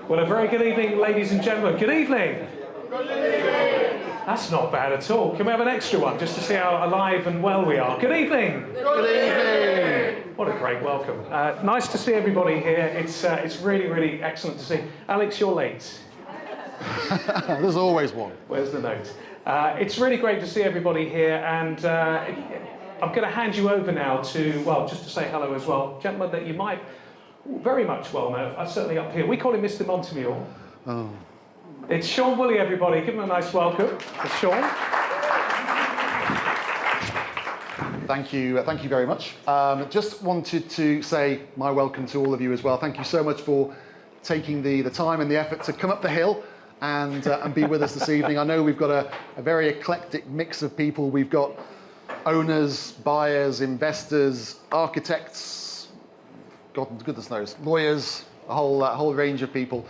Well, a very good evening, ladies and gentlemen. Good evening. Good evening. That's not bad at all. Can we have an extra one just to see how alive and well we are? Good evening. Good evening. What a great welcome. Nice to see everybody here. It's really, really excellent to see. Alex, you're late. There's always one. Where's the note? It's really great to see everybody here, and I'm going to hand you over now to, well, just to say hello as well, gentlemen that you might very much well know, certainly up here. We call him Mr. Monte Mayor. Oh. It's Sean Woolley, everybody. Give him a nice welcome. It's Sean. Thank you very much. Just wanted to say my welcome to all of you as well. Thank you so much for taking the time and the effort to come up the hill and be with us this evening. I know we've got a very eclectic mix of people. We've got owners, buyers, investors, architects, God goodness knows, lawyers, a whole range of people,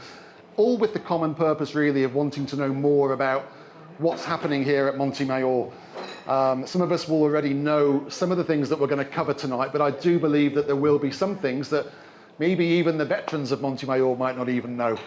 all with the common purpose really of wanting to know more about what's happening here at Monte Mayor. Some of us will already know some of the things that we're going to cover tonight, but I do believe that there will be some things that maybe even the veterans of Monte Mayor might not even know.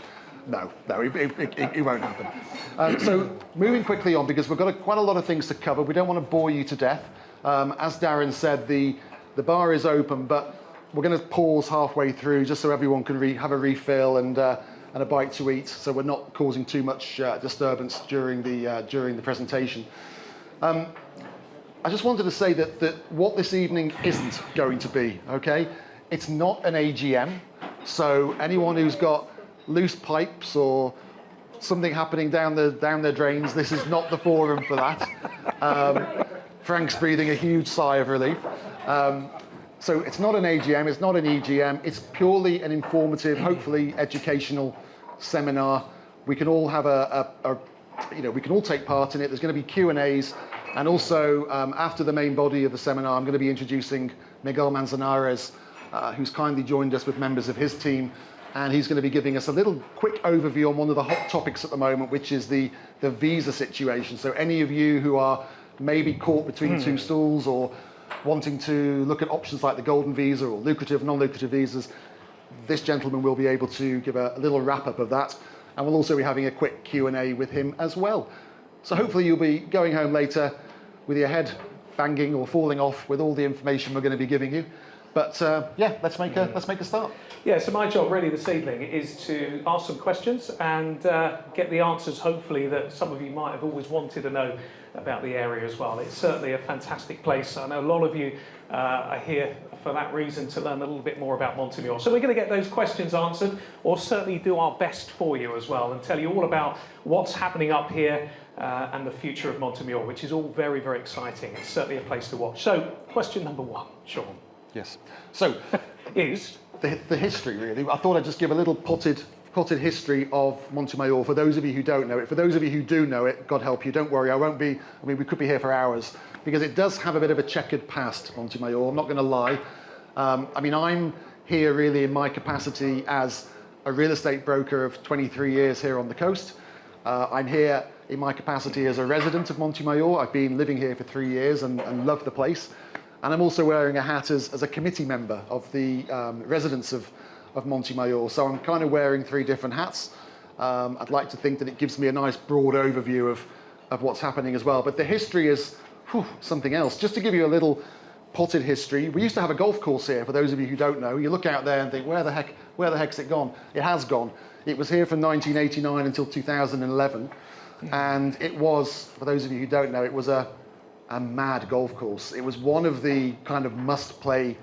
No, it won't happen. So moving quickly on, because we've got quite a lot of things to cover. We don't want to bore you to death. As Darren said, the bar is open, but we're going to pause halfway through just so everyone can have a refill and a bite to eat, so we're not causing too much disturbance during the presentation. I just wanted to say that what this evening isn't going to be, okay? It's not an AGM, so anyone who's got loose pipes or something happening down their drains, this is not the forum for that. Frank's breathing a huge sigh of relief. So it's not an AGM, it's not an EGM, it's purely an informative, hopefully educational seminar. We can all have we can all take part in it. There's going to be Q&As, and also after the main body of the seminar, I'm going to be introducing Miguel Manzanares, who's kindly joined us with members of his team, and he's going to be giving us a little quick overview on one of the hot topics at the moment, which is the visa situation. So any of you who are maybe caught between two stools or wanting to look at options like the golden visa or lucrative, non-lucrative visas, this gentleman will be able to give a little wrap-up of that, and we'll also be having a quick Q&A with him as well. So hopefully you'll be going home later with your head banging or falling off with all the information we're going to be giving you. But yeah, let's make a start. Yeah, so my job really this evening is to ask some questions and get the answers, hopefully, that some of you might have always wanted to know about the area as well. It's certainly a fantastic place. I know a lot of you are here for that reason, to learn a little bit more about Monte Mayor. So we're going to get those questions answered, or certainly do our best for you as well, and tell you all about what's happening up here and the future of Monte Mayor, which is all very, very exciting. It's certainly a place to watch. So question number one, Sean. Yes. So is the history, really. I thought I'd just give a little potted history of Monte Mayor for those of you who don't know it. For those of you who do know it, God help you, don't worry, we could be here for hours, because it does have a bit of a checkered past, Monte Mayor, I'm not going to lie. I'm here really in my capacity as a real estate broker of 23 years here on the coast. I'm here in my capacity as a resident of Monte Mayor. I've been living here for 3 years and love the place. And I'm also wearing a hat as a committee member of the residents of Monte Mayor. So I'm kind of wearing 3 different hats. I'd like to think that it gives me a nice broad overview of what's happening as well. But the history is something else. Just to give you a little potted history, we used to have a golf course here, for those of you who don't know. You look out there and think, where the heck's it gone? It has gone. It was here from 1989 until 2011. And it was, for those of you who don't know, it was a mad golf course. It was one of the kind of must-play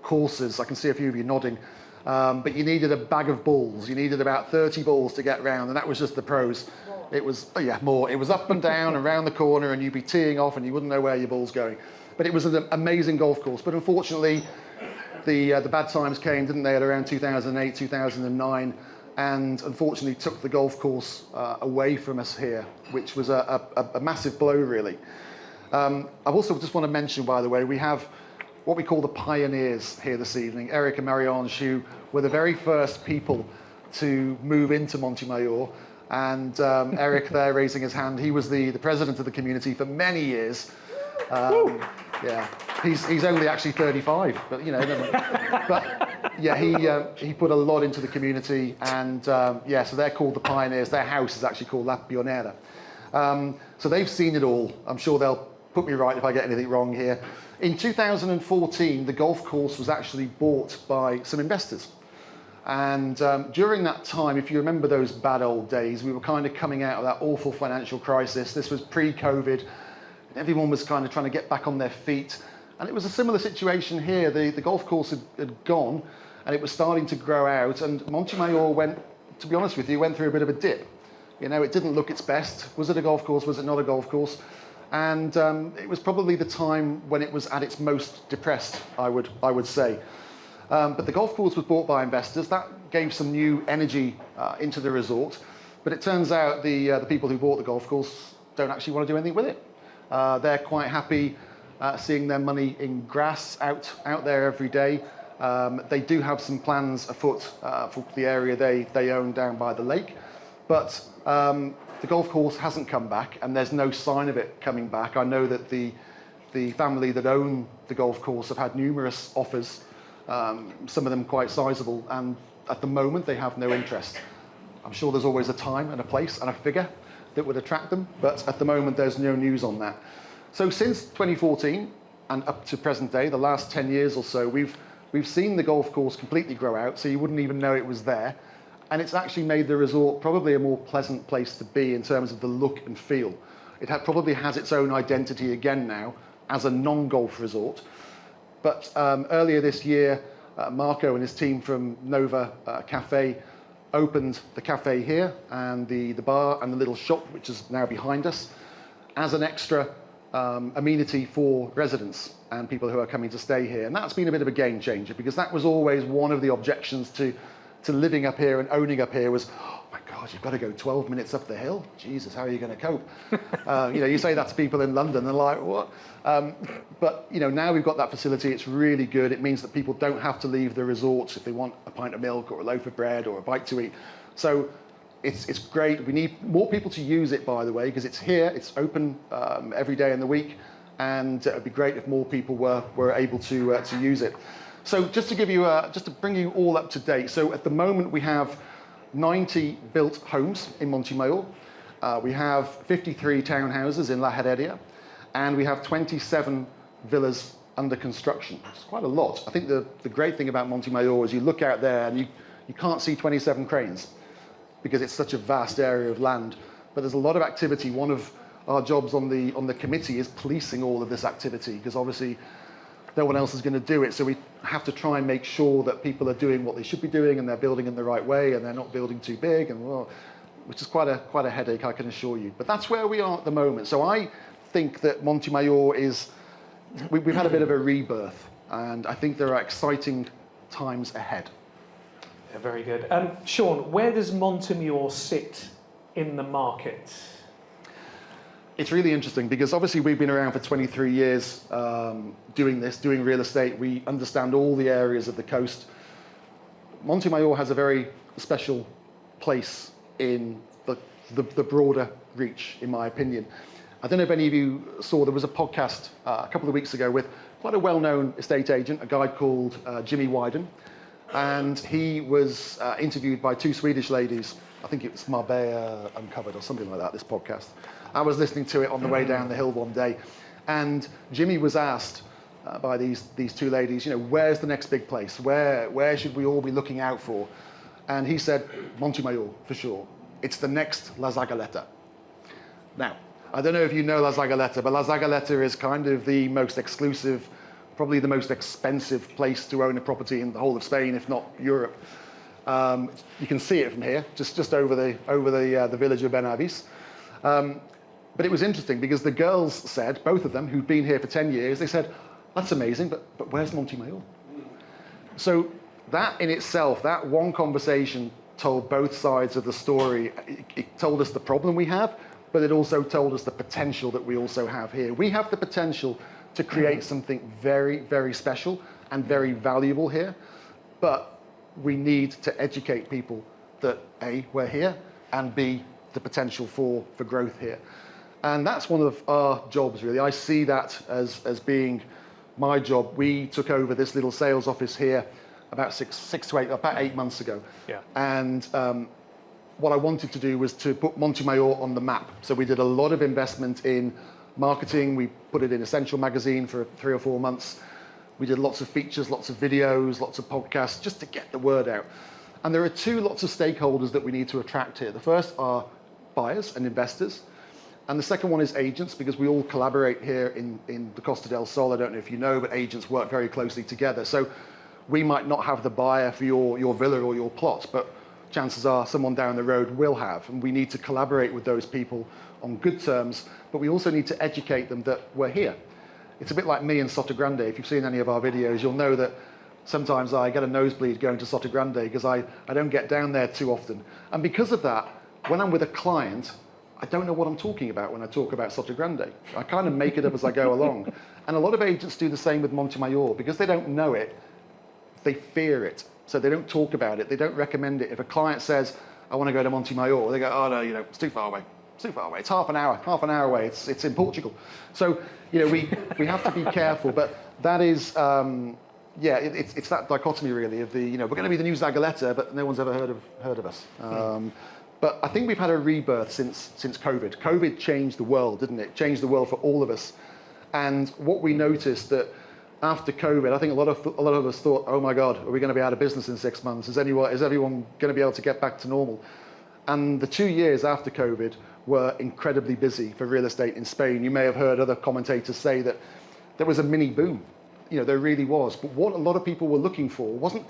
courses. I can see a few of you nodding. But you needed a bag of balls. You needed about 30 balls to get round, and that was just the pros. It was, more. It was up and down and around the corner, and you'd be teeing off, and you wouldn't know where your ball's going. But it was an amazing golf course. But unfortunately, the bad times came, didn't they, at around 2008, 2009, and unfortunately took the golf course away from us here, which was a massive blow, really. I also just want to mention, by the way, we have what we call the pioneers here this evening, Eric and Marie-Ange, who were the very first people to move into Monte Mayor. And Eric there raising his hand, he was the president of the community for many years. Yeah, he's only actually 35, but you know, but Yeah, he put a lot into the community, and yeah, so they're called the pioneers. Their house is actually called La Pionera. So they've seen it all. I'm sure they'll put me right if I get anything wrong here. In 2014, the golf course was actually bought by some investors. And during that time, if you remember those bad old days, we were kind of coming out of that awful financial crisis. This was pre-COVID. Everyone was kind of trying to get back on their feet. And it was a similar situation here. The golf course had gone, and it was starting to grow out. And Monte Mayor went, to be honest with you, went through a bit of a dip. You know, it didn't look its best. Was it a golf course? Was it not a golf course? And it was probably the time when it was at its most depressed, I would say. But the golf course was bought by investors. That gave some new energy into the resort. But it turns out the people who bought the golf course don't actually want to do anything with it. They're quite happy seeing their money in grass out there every day. They do have some plans afoot for the area they own down by the lake. But the golf course hasn't come back, and there's no sign of it coming back. I know that the family that own the golf course have had numerous offers, some of them quite sizable, and at the moment they have no interest. I'm sure there's always a time and a place and a figure that would attract them, but at the moment there's no news on that. So since 2014 and up to present day, the last 10 years or so, we've seen the golf course completely grow out, so you wouldn't even know it was there. And it's actually made the resort probably a more pleasant place to be in terms of the look and feel. It probably has its own identity again now as a non-golf resort. But earlier this year, Marco and his team from Nova Cafe opened the cafe here and the bar and the little shop, which is now behind us, as an extra amenity for residents and people who are coming to stay here. And that's been a bit of a game changer, because that was always one of the objections to living up here and owning up here was, oh my God, you've got to go 12 minutes up the hill. Jesus, how are you going to cope? You say that to people in London, they're like, what? But now we've got that facility. It's really good. It means that people don't have to leave the resort if they want a pint of milk or a loaf of bread or a bite to eat. So it's great. We need more people to use it, by the way, because it's here. It's open every day in the week, and it would be great if more people were able to use it. So just to give you, just to bring you all up to date. So at the moment we have 90 built homes in Monte Mayor. We have 53 townhouses in La Heredia, and we have 27 villas under construction. It's quite a lot. I think the great thing about Monte Mayor is you look out there and you can't see 27 cranes because it's such a vast area of land. But there's a lot of activity. One of our jobs on the committee is policing all of this activity, because obviously no one else is going to do it. So we have to try and make sure that people are doing what they should be doing and they're building in the right way and they're not building too big, and which is quite a headache, I can assure you. But that's where we are at the moment. So I think that Monte Mayor we've had a bit of a rebirth, and I think there are exciting times ahead. Yeah, very good. Sean, where does Monte Mayor sit in the market? It's really interesting, because obviously we've been around for 23 years doing real estate. We understand all the areas of the coast. Monte Mayor has a very special place in the broader reach, in my opinion. I don't know if any of you saw, there was a podcast a couple of weeks ago with quite a well-known estate agent, a guy called Jimmy Wyden, and he was interviewed by two Swedish ladies. I think it was Marbella Uncovered or something like that, this podcast. I was listening to it on the way down the hill one day, and Jimmy was asked by these two ladies, where's the next big place? Where should we all be looking out for? And he said, Monte Mayor, for sure. It's the next La Zagaleta. Now, I don't know if you know La Zagaleta, but La Zagaleta is kind of the most exclusive, probably the most expensive place to own a property in the whole of Spain, if not Europe. You can see it from here, just over the village of Benavis. But it was interesting, because the girls said, both of them, who'd been here for 10 years, they said, that's amazing, but where's Monte Mayor? So that in itself, that one conversation told both sides of the story. It told us the problem we have, but it also told us the potential that we also have here. We have the potential to create something very, very special and very valuable here, but we need to educate people that A, we're here, and B, the potential for growth here. And that's one of our jobs, really. I see that as being my job. We took over this little sales office here about about 8 months ago. Yeah. And what I wanted to do was to put Monte Mayor on the map. So we did a lot of investment in marketing. We put it in Essential Magazine for 3 or 4 months. We did lots of features, lots of videos, lots of podcasts, just to get the word out. And there are lots of stakeholders that we need to attract here. The first are buyers and investors. And the second one is agents, because we all collaborate here in the Costa del Sol. I don't know if you know, but agents work very closely together. So we might not have the buyer for your villa or your plot, but chances are someone down the road will have. And we need to collaborate with those people on good terms, but we also need to educate them that we're here. It's a bit like me in Sotogrande. If you've seen any of our videos, you'll know that sometimes I get a nosebleed going to Sotogrande because I don't get down there too often. And because of that, when I'm with a client, I don't know what I'm talking about when I talk about Sotogrande. I kind of make it up as I go along. And a lot of agents do the same with Monte Mayor. Because they don't know it, they fear it. So they don't talk about it. They don't recommend it. If a client says, I want to go to Monte Mayor, they go, oh no, it's too far away. It's too far away. It's half an hour away. It's in Portugal. So, we have to be careful. But that is, it's that dichotomy really of the, we're going to be the new Zagaleta, but no one's ever heard of us. But I think we've had a rebirth since COVID. COVID changed the world, didn't it? Changed the world for all of us. And what we noticed that after COVID, I think a lot of us thought, oh my God, are we going to be out of business in 6 months? Is everyone going to be able to get back to normal? And the 2 years after COVID were incredibly busy for real estate in Spain. You may have heard other commentators say that there was a mini boom. There really was. But what a lot of people were looking for wasn't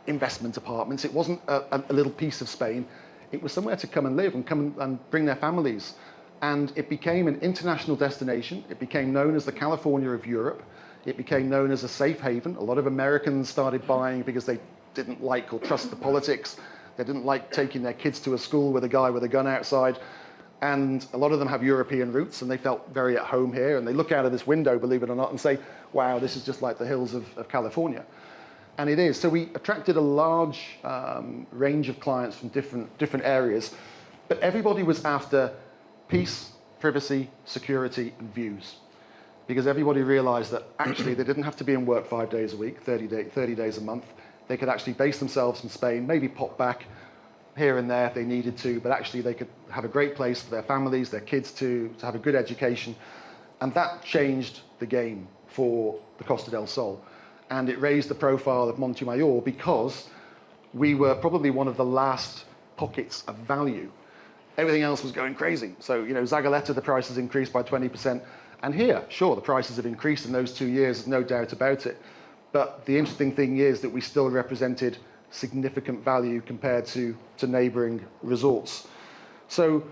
investment apartments. It wasn't a little piece of Spain. It was somewhere to come and live and come and bring their families. And it became an international destination. It became known as the California of Europe. It became known as a safe haven. A lot of Americans started buying because they didn't like or trust the politics. They didn't like taking their kids to a school with a guy with a gun outside. And a lot of them have European roots, and they felt very at home here. And they look out of this window, believe it or not, and say, wow, this is just like the hills of California. And it is. So we attracted a large range of clients from different areas, but everybody was after peace, privacy, security, and views. Because everybody realized that actually they didn't have to be in work 5 days a week, 30 days a month. They could actually base themselves in Spain, maybe pop back here and there if they needed to, but actually they could have a great place for their families, their kids to have a good education. And that changed the game for the Costa del Sol. And it raised the profile of Monte Mayor because we were probably one of the last pockets of value. Everything else was going crazy. So, Zagaleta, the prices increased by 20%. And here, sure, the prices have increased in those 2 years, there's no doubt about it. But the interesting thing is that we still represented significant value compared to neighbouring resorts. So,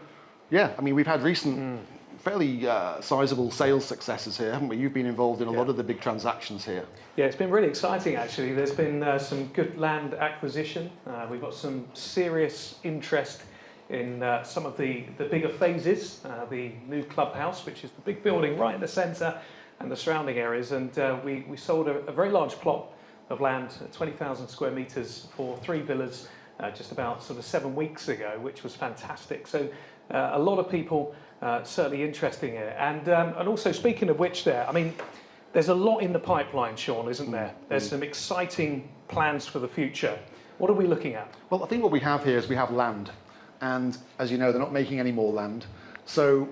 we've had recent fairly sizable sales successes here, haven't we? You've been involved in a lot of the big transactions here. Yeah, it's been really exciting actually. There's been some good land acquisition. We've got some serious interest in some of the bigger phases, the new clubhouse, which is the big building right in the centre, and the surrounding areas. And we sold a very large plot of land, 20,000 square metres for 3 villas, just about sort of 7 weeks ago, which was fantastic. So a lot of people certainly interested in it. And also, speaking of which there's a lot in the pipeline, Sean, isn't there? There's some exciting plans for the future. What are we looking at? Well, I think what we have here is we have land. And as you know, they're not making any more land. So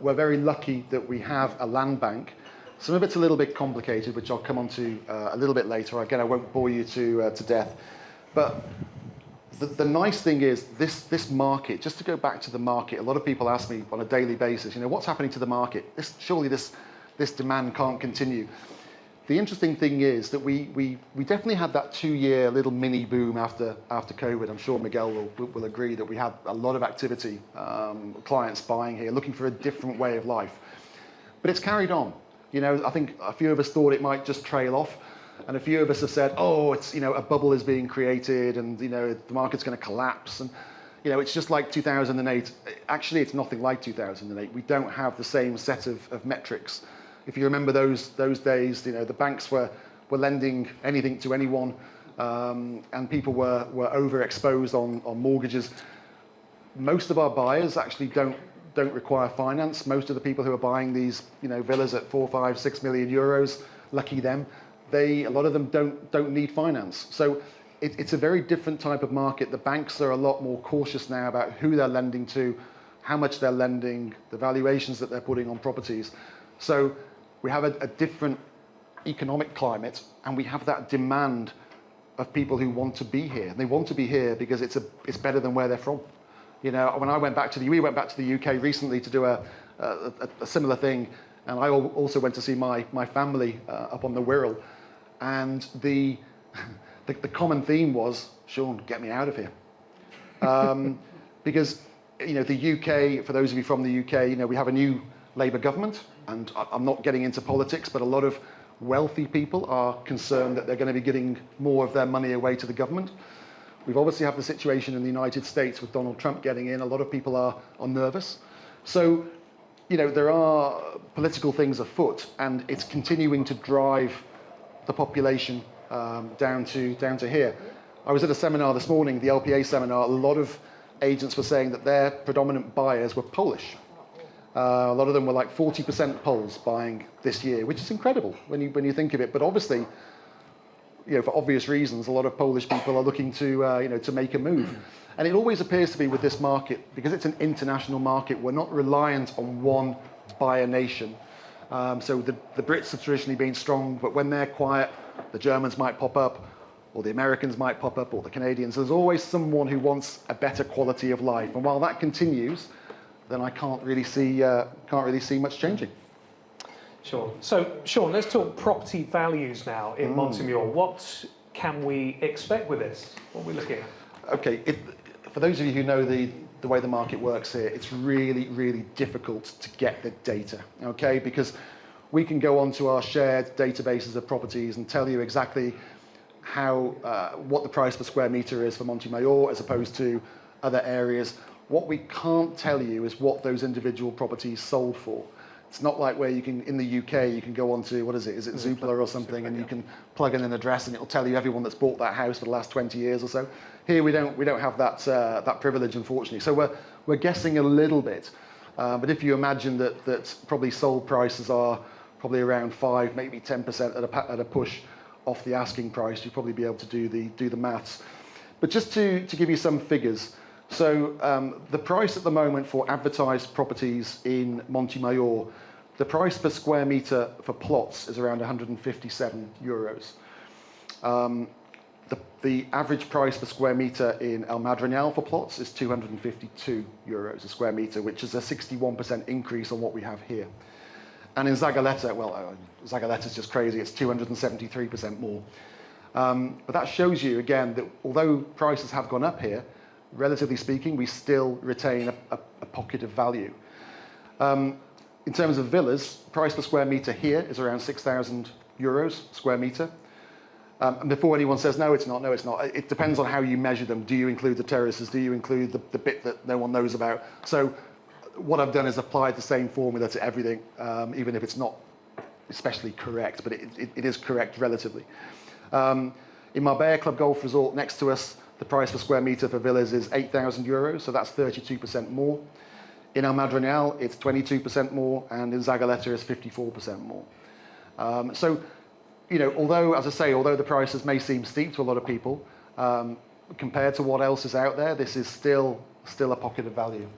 we're very lucky that we have a land bank. Some of it's a little bit complicated, which I'll come on to a little bit later. Again, I won't bore you to death. But the nice thing is this market, just to go back to the market, a lot of people ask me on a daily basis, what's happening to the market? Surely this demand can't continue. The interesting thing is that we definitely had that 2-year little mini boom after COVID. I'm sure Miguel will agree that we had a lot of activity, clients buying here, looking for a different way of life. But it's carried on. I think a few of us thought it might just trail off. And a few of us have said, oh, it's, a bubble is being created and, the market's going to collapse. And, it's just like 2008. Actually, it's nothing like 2008. We don't have the same set of metrics. If you remember those days, the banks were lending anything to anyone, and people were overexposed on mortgages. Most of our buyers actually don't require finance. Most of the people who are buying these, villas at 4, 5, 6 million euros, lucky them, a lot of them don't need finance. So it's a very different type of market. The banks are a lot more cautious now about who they're lending to, how much they're lending, the valuations that they're putting on properties. So we have a different economic climate, and we have that demand of people who want to be here. And they want to be here because it's better than where they're from. You know, when we went back to the UK recently to do a similar thing, and I also went to see my family up on the Wirral, and the common theme was, Sean, get me out of here. Because, you know, the UK, for those of you from the UK, you know, we have a new Labour government, and I'm not getting into politics, but a lot of wealthy people are concerned that they're going to be giving more of their money away to the government. We've obviously had the situation in the United States with Donald Trump getting in. A lot of people are nervous. So, you know, there are political things afoot, and it's continuing to drive the population down to here. I was at a seminar this morning, the LPA seminar. A lot of agents were saying that their predominant buyers were Polish. A lot of them were like 40% Poles buying this year, which is incredible when you think of it. But obviously, you know, for obvious reasons, a lot of Polish people are looking to you know, to make a move. And it always appears to be with this market, because it's an international market, we're not reliant on one buyer nation. So the Brits have traditionally been strong, but when they're quiet, the Germans might pop up, or the Americans might pop up, or the Canadians. There's always someone who wants a better quality of life. And while that continues, then I can't really see much changing. Sure. So, Sean, let's talk property values now in Monte Mayor. What can we expect with this? What are we looking at? Okay, for those of you who know the way the market works here, it's really, really difficult to get the data, okay? Because we can go onto our shared databases of properties and tell you exactly what the price per square metre is for Monte Mayor as opposed to other areas. What we can't tell you is what those individual properties sold for. It's not like where you can, in the UK, you can go on to, is it Zoopla or something, and you can plug in an address and it'll tell you everyone that's bought that house for the last 20 years or so. Here we don't have that privilege, unfortunately. So we're guessing a little bit. But if you imagine that probably sold prices are probably around 5, maybe 10% at a push off the asking price, you'd probably be able to do the maths. But just to give you some figures. So the price at the moment for advertised properties in Monte Mayor, the price per square metre for plots is around 157 euros. The average price per square metre in El Madrigal for plots is 252 euros a square metre, which is a 61% increase on what we have here. And in Zagaleta, Zagaleta's just crazy, it's 273% more. But that shows you, again, that although prices have gone up here, relatively speaking, we still retain a pocket of value. In terms of villas, price per square metre here is around 6,000 euros square metre. And before anyone says, no, it's not, it depends on how you measure them. Do you include the terraces? Do you include the bit that no one knows about? So what I've done is applied the same formula to everything, even if it's not especially correct, but it is correct relatively. In Marbella Club Golf Resort next to us, the price per square metre for villas is 8,000 euros, so that's 32% more. In El Madrigal, it's 22% more, and in Zagaleta, it's 54% more. So, you know, although the prices may seem steep to a lot of people, compared to what else is out there, this is still a pocket of value.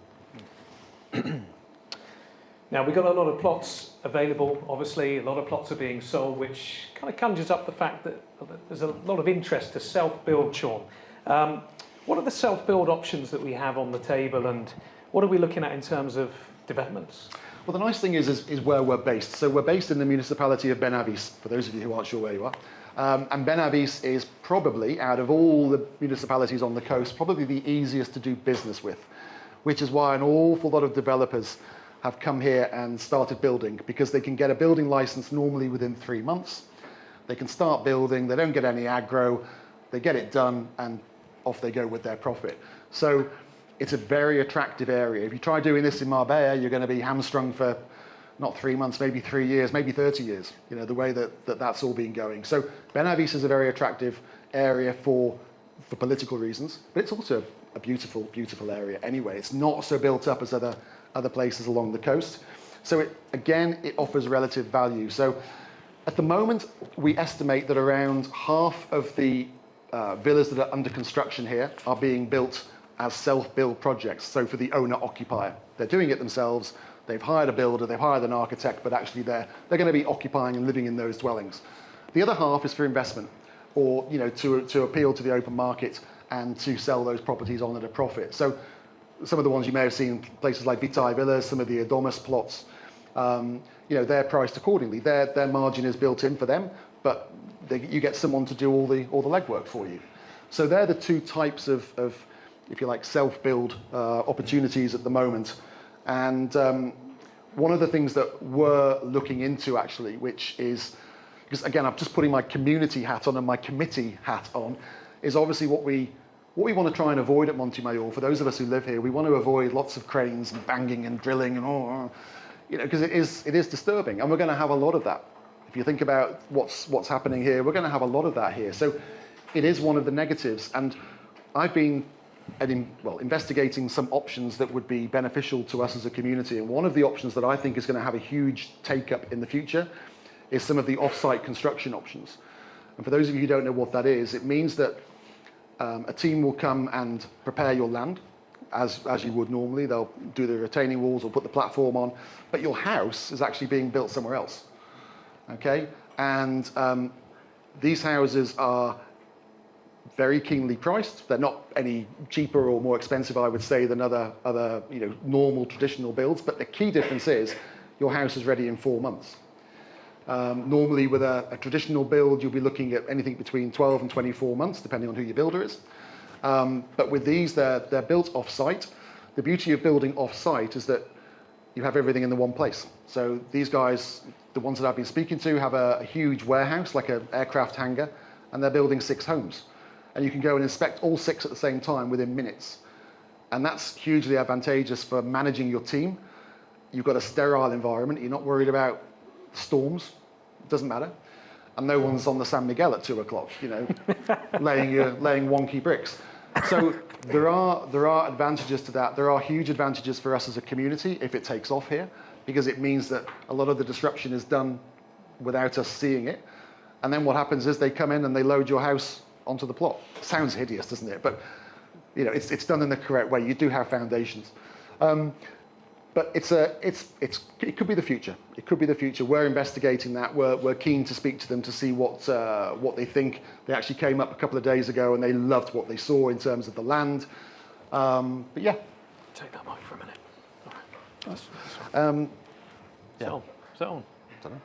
Now, we've got a lot of plots available, obviously, a lot of plots are being sold, which kind of conjures up the fact that there's a lot of interest to self-build, Sean. What are the self-build options that we have on the table, and what are we looking at in terms of developments? Well, the nice thing is where we're based. So we're based in the municipality of Benavis, for those of you who aren't sure where you are. And Benavis is probably, out of all the municipalities on the coast, probably the easiest to do business with, which is why an awful lot of developers have come here and started building, because they can get a building license normally within 3 months. They can start building, they don't get any aggro, they get it done, and off they go with their profit. So it's a very attractive area. If you try doing this in Marbella, you're going to be hamstrung for not 3 months, maybe 3 years, maybe 30 years, you know, the way that's all been going. So Benavis is a very attractive area for political reasons, but it's also a beautiful, beautiful area anyway. It's not so built up as other places along the coast. So it offers relative value. So at the moment, we estimate that around half of the villas that are under construction here are being built as self-build projects, so for the owner-occupier. They're doing it themselves, they've hired a builder, they've hired an architect, but actually they're going to be occupying and living in those dwellings. The other half is for investment, or to appeal to the open market and to sell those properties on at a profit. So some of the ones you may have seen, places like Vitae Villas, some of the Adomus plots, they're priced accordingly. Their margin is built in for them, but you get someone to do all the legwork for you. So they're the two types of if you like, self-build opportunities at the moment. And one of the things that we're looking into actually, which is, because again, I'm just putting my community hat on and my committee hat on, is obviously what we want to try and avoid at Monte Mayor. For those of us who live here, we want to avoid lots of cranes and banging and drilling and because it is disturbing, and we're going to have a lot of that. If you think about what's happening here, we're going to have a lot of that here. So it is one of the negatives, and I've been investigating some options that would be beneficial to us as a community. And one of the options that I think is going to have a huge take-up in the future is some of the off-site construction options. And for those of you who don't know what that is, it means that a team will come and prepare your land, as you would normally. They'll do the retaining walls or put the platform on, but your house is actually being built somewhere else. Okay? And these houses are very keenly priced. They're not any cheaper or more expensive, I would say, than other normal traditional builds. But the key difference is your house is ready in 4 months. Normally, with a traditional build, you'll be looking at anything between 12 and 24 months, depending on who your builder is. But with these, they're built off-site. The beauty of building off-site is that you have everything in the one place. So these guys, the ones that I've been speaking to, have a huge warehouse, like an aircraft hangar, and they're building 6 homes. And you can go and inspect all 6 at the same time within minutes. And that's hugely advantageous for managing your team. You've got a sterile environment. You're not worried about storms. It doesn't matter. And no one's on the San Miguel at 2 o'clock, laying wonky bricks. So there are advantages to that. There are huge advantages for us as a community if it takes off here, because it means that a lot of the disruption is done without us seeing it. And then what happens is they come in and they load your house onto the plot. Sounds hideous, doesn't it? But it's done in the correct way. You do have foundations. But it could be the future. It could be the future. We're investigating that. We're keen to speak to them to see what they think. They actually came up a couple of days ago and they loved what they saw in terms of the land. But yeah. Take that mic for a minute. All right. Yeah. Is that on? I don't know.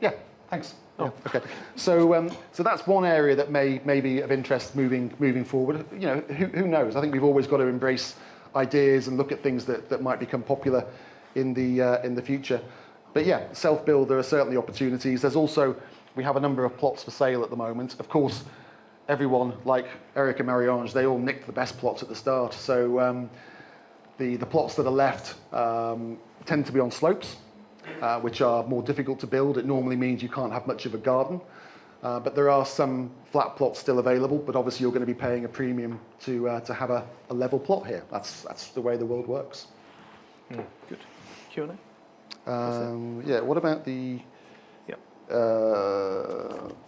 Yeah. Thanks. Oh. Yeah, okay. So that's one area that may be of interest moving forward. Who knows? I think we've always got to embrace ideas and look at things that might become popular in the future. But yeah, self-build, there are certainly opportunities. There's also, we have a number of plots for sale at the moment. Of course, everyone, like Eric and Marie-Ange, they all nicked the best plots at the start. So the plots that are left tend to be on slopes, which are more difficult to build. It normally means you can't have much of a garden. But there are some flat plots still available, but obviously you're going to be paying a premium to have a level plot here. That's the way the world works. Good. Q&A? Yeah, what about the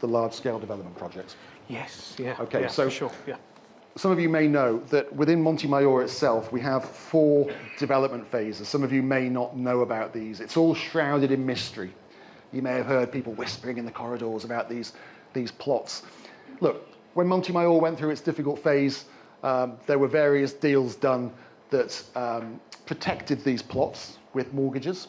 large-scale development projects? Yes, yeah. Okay, yeah, so for sure, yeah. Some of you may know that within Monte Mayor itself, we have 4 development phases. Some of you may not know about these. It's all shrouded in mystery. You may have heard people whispering in the corridors about these plots. Look, when Monte Mayor went through its difficult phase, there were various deals done that protected these plots with mortgages.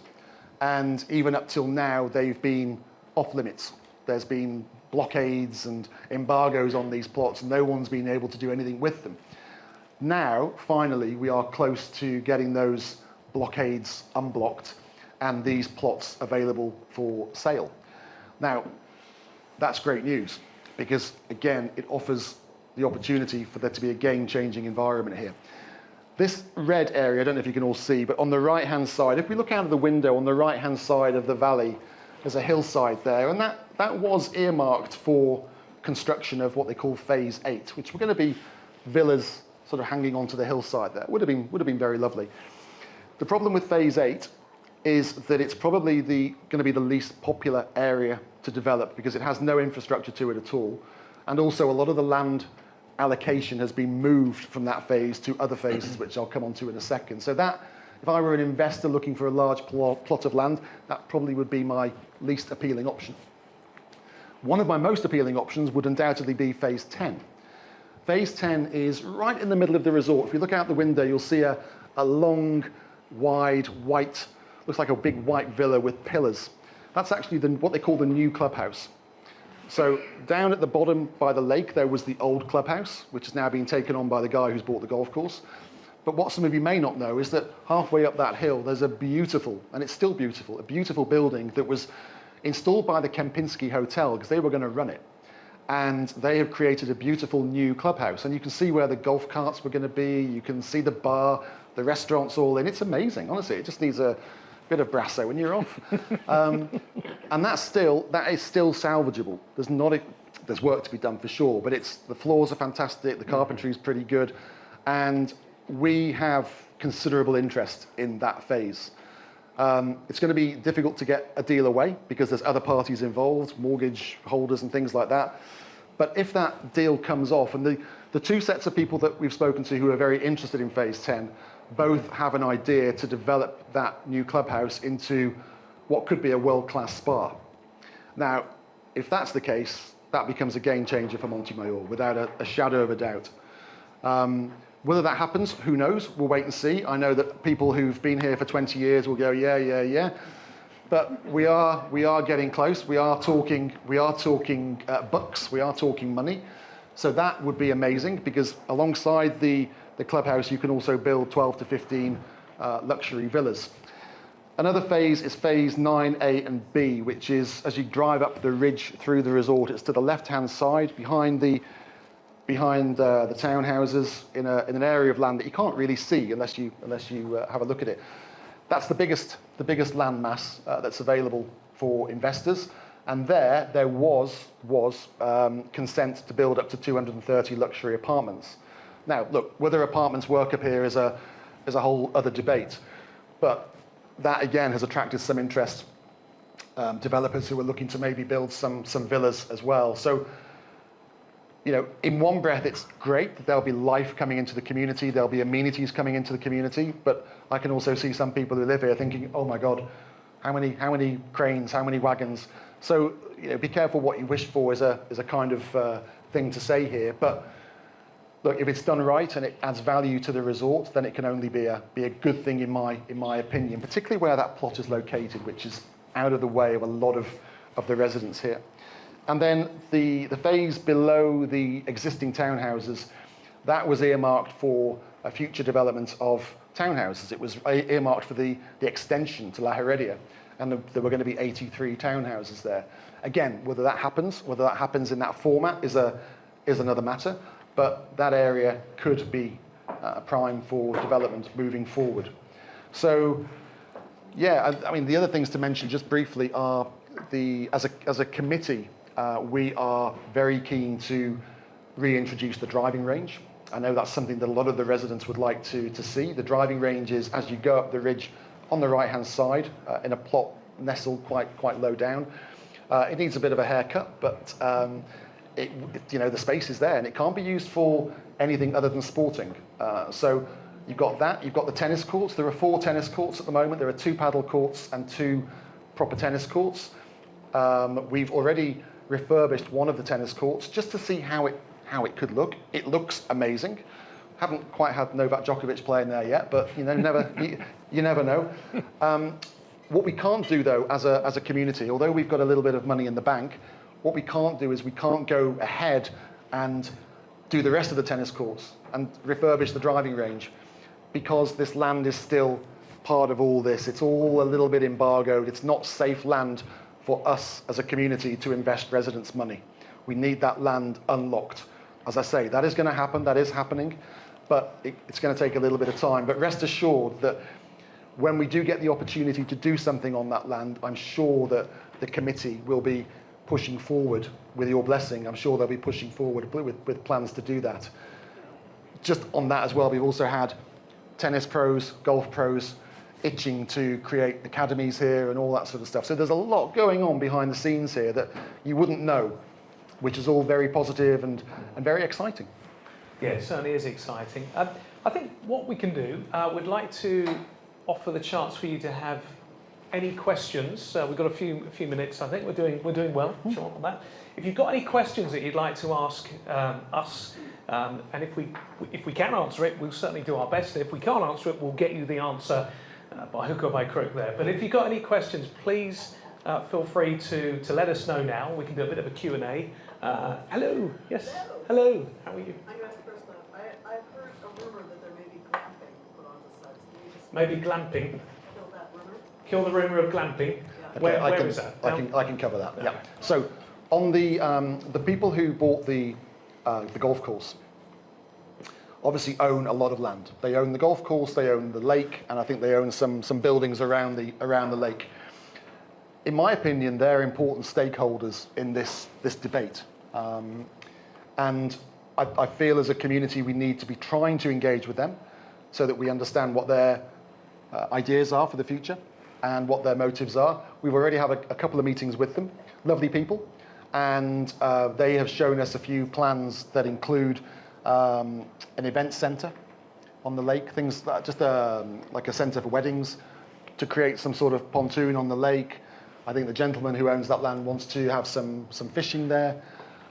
And even up till now, they've been off limits. There's been blockades and embargoes on these plots. No one's been able to do anything with them. Now, finally, we are close to getting those blockades unblocked and these plots available for sale. Now, that's great news because, again, it offers the opportunity for there to be a game-changing environment here. This red area, I don't know if you can all see, but on the right-hand side, if we look out of the window on the right-hand side of the valley, there's a hillside there, and that was earmarked for construction of what they call Phase 8, which were going to be villas sort of hanging onto the hillside there. Would have been very lovely. The problem with Phase 8 is that it's probably going to be the least popular area to develop because it has no infrastructure to it at all. And also a lot of the land allocation has been moved from that phase to other phases, which I'll come on to in a second. So that, if I were an investor looking for a large plot of land, that probably would be my least appealing option. One of my most appealing options would undoubtedly be phase 10. Phase 10 is right in the middle of the resort. If you look out the window, you'll see a long, wide, white, looks like a big white villa with pillars. That's actually what they call the new clubhouse. So down at the bottom by the lake, there was the old clubhouse, which has now been taken on by the guy who's bought the golf course. But what some of you may not know is that halfway up that hill, there's a beautiful, and it's still beautiful, a beautiful building that was installed by the Kempinski Hotel because they were going to run it. And they have created a beautiful new clubhouse. And you can see where the golf carts were going to be. You can see the bar, the restaurants all in. It's amazing, honestly. It just needs a bit of brasso and you're off. And that is still salvageable. There's work to be done for sure, but the floors are fantastic. The carpentry is pretty good. And we have considerable interest in that phase. It's going to be difficult to get a deal away because there's other parties involved, mortgage holders and things like that. But if that deal comes off, and the two sets of people that we've spoken to who are very interested in phase 10 both have an idea to develop that new clubhouse into what could be a world-class spa. Now, if that's the case, that becomes a game changer for Monte Mayor without a shadow of a doubt. Whether that happens, who knows? We'll wait and see. I know that people who've been here for 20 years will go, yeah. But we are getting close. We are talking bucks. We are talking money. So that would be amazing because alongside the clubhouse, you can also build 12 to 15 luxury villas. Another phase is phase 9A and B, which is as you drive up the ridge through the resort. It's to the left-hand side behind the townhouses in an area of land that you can't really see unless you have a look at it. That's the biggest land mass that's available for investors, and there was consent to build up to 230 luxury apartments. Now, look, whether apartments work up here is a whole other debate, but that again has attracted some interest. Developers who are looking to maybe build some villas as well. So, in one breath, it's great that there'll be life coming into the community, there'll be amenities coming into the community, but I can also see some people who live here thinking, oh my God, how many cranes, how many wagons? So, be careful what you wish for is a kind of thing to say here. But look, if it's done right and it adds value to the resort, then it can only be a good thing in my opinion, particularly where that plot is located, which is out of the way of a lot of the residents here. And then the phase below the existing townhouses, that was earmarked for a future development of townhouses. It was earmarked for the extension to La Heredia, and there were going to be 83 townhouses there. Again, whether that happens in that format is another matter, but that area could be prime for development moving forward. So, yeah, I mean, the other things to mention just briefly are as a committee, we are very keen to reintroduce the driving range. I know that's something that a lot of the residents would like to see. The driving range is as you go up the ridge on the right-hand side in a plot nestled quite low down. It needs a bit of a haircut, but the space is there and it can't be used for anything other than sporting. So you've got that. You've got the tennis courts. There are 4 tennis courts at the moment. There are 2 paddle courts and 2 proper tennis courts. We've already refurbished one of the tennis courts just to see how it could look. It looks amazing. Haven't quite had Novak Djokovic playing there yet, but you never know. What we can't do though, as a community, although we've got a little bit of money in the bank, what we can't do is we can't go ahead and do the rest of the tennis courts and refurbish the driving range because this land is still part of all this. It's all a little bit embargoed. It's not safe land for us as a community to invest residents' money. We need that land unlocked. As I say, that is going to happen, that is happening, but it's going to take a little bit of time. But rest assured that when we do get the opportunity to do something on that land, I'm sure that the committee will be pushing forward with your blessing. I'm sure they'll be pushing forward with plans to do that. Just on that as well, we've also had tennis pros, golf pros, itching to create academies here and all that sort of stuff. So there's a lot going on behind the scenes here that you wouldn't know, which is all very positive and very exciting. Yeah, it certainly is exciting. I think what we can do, we'd like to offer the chance for you to have any questions. We've got a few minutes. I think we're doing well, Sean, on that. If you've got any questions that you'd like to ask us, and if we can answer it, we'll certainly do our best. If we can't answer it, we'll get you the answer by hook or by crook there. But if you've got any questions, please feel free to let us know now. We can do a bit of a Q&A. Hello. Yes. Hello. How are you? I'm going to ask the first one. I've heard a rumor that there may be glamping put on the sites. Can you just Maybe glamping. kill that rumor? Kill the rumour of glamping. Yeah. Where is that? I can cover that. Yeah. So on the people who bought the golf course obviously own a lot of land. They own the golf course, they own the lake, and I think they own some buildings around the lake. In my opinion, they're important stakeholders in this debate. And I feel as a community we need to be trying to engage with them so that we understand what their ideas are for the future and what their motives are. We've already had a couple of meetings with them, lovely people, and they have shown us a few plans that include an event centre on the lake, things that just like a centre for weddings, to create some sort of pontoon on the lake. I think the gentleman who owns that land wants to have some fishing there.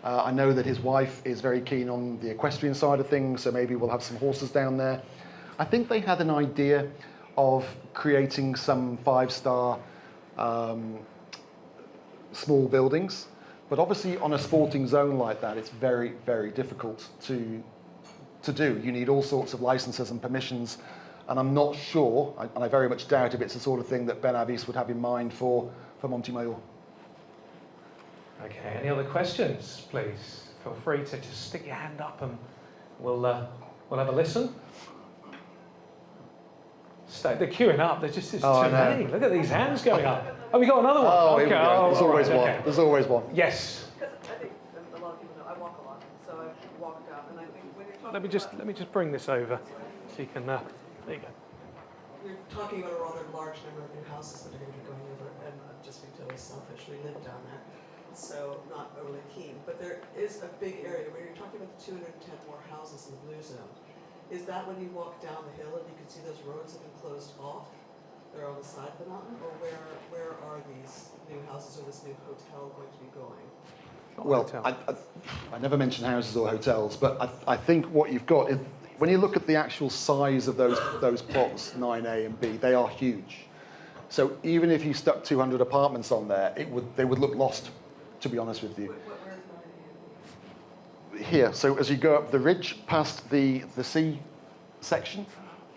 I know that his wife is very keen on the equestrian side of things, so maybe we'll have some horses down there. I think they had an idea of creating some 5-star small buildings, but obviously on a sporting zone like that, it's very, very difficult to do. You need all sorts of licenses and permissions, and I'm not sure, and I very much doubt if it's the sort of thing that Ben Avis would have in mind for Monte Mayor. Okay, any other questions, please? Feel free to just stick your hand up and we'll have a listen. They're queuing up, there just is too many. Look at these hands going up. Oh, we got another one. Oh, okay. There's always one. Okay. There's always one. Yes. Because I think a lot of people know I walk a lot, so I walk out, and I think when you're talking Let me just bring this over so you can. There you go. You're talking about a rather large number of new houses that are going to be going over, and I'm just being totally selfish. We live down there, so not overly keen. But there is a big area where you're talking about the 210 more houses in the blue zone. Is that when you walk down the hill and you can see those roads have been closed off? They're on the side of the mountain, or where are these new houses or this new hotel going to be going? Well, I never mention houses or hotels, but I think what you've got is, when you look at the actual size of those plots, 9A and B, they are huge. So even if you stuck 200 apartments on there, they would look lost, to be honest with you. Where is 9A? Here, so as you go up the ridge past the C section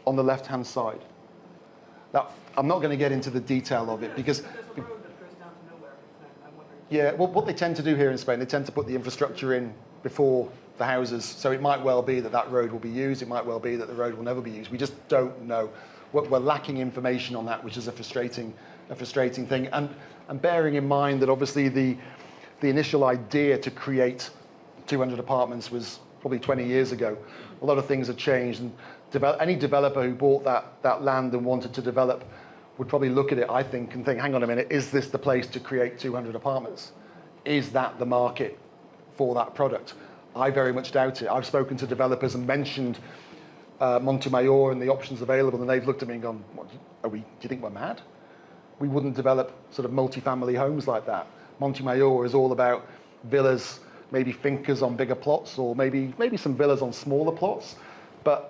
on the left-hand side. Now, I'm not going to get into the detail of it because... There's a road that goes down to nowhere, I'm wondering. Yeah, well, what they tend to do here in Spain, they tend to put the infrastructure in before the houses, so it might well be that road will be used, it might well be that the road will never be used. We just don't know. We're lacking information on that, which is a frustrating thing. And bearing in mind that obviously the initial idea to create 200 apartments was probably 20 years ago. A lot of things have changed, and any developer who bought that land and wanted to develop would probably look at it, I think, and think, hang on a minute, is this the place to create 200 apartments? Is that the market for that product? I very much doubt it. I've spoken to developers and mentioned Monte Mayor and the options available, and they've looked at me and gone, do you think we're mad? We wouldn't develop sort of multi-family homes like that. Monte Mayor is all about villas, maybe fincas on bigger plots, or maybe some villas on smaller plots. But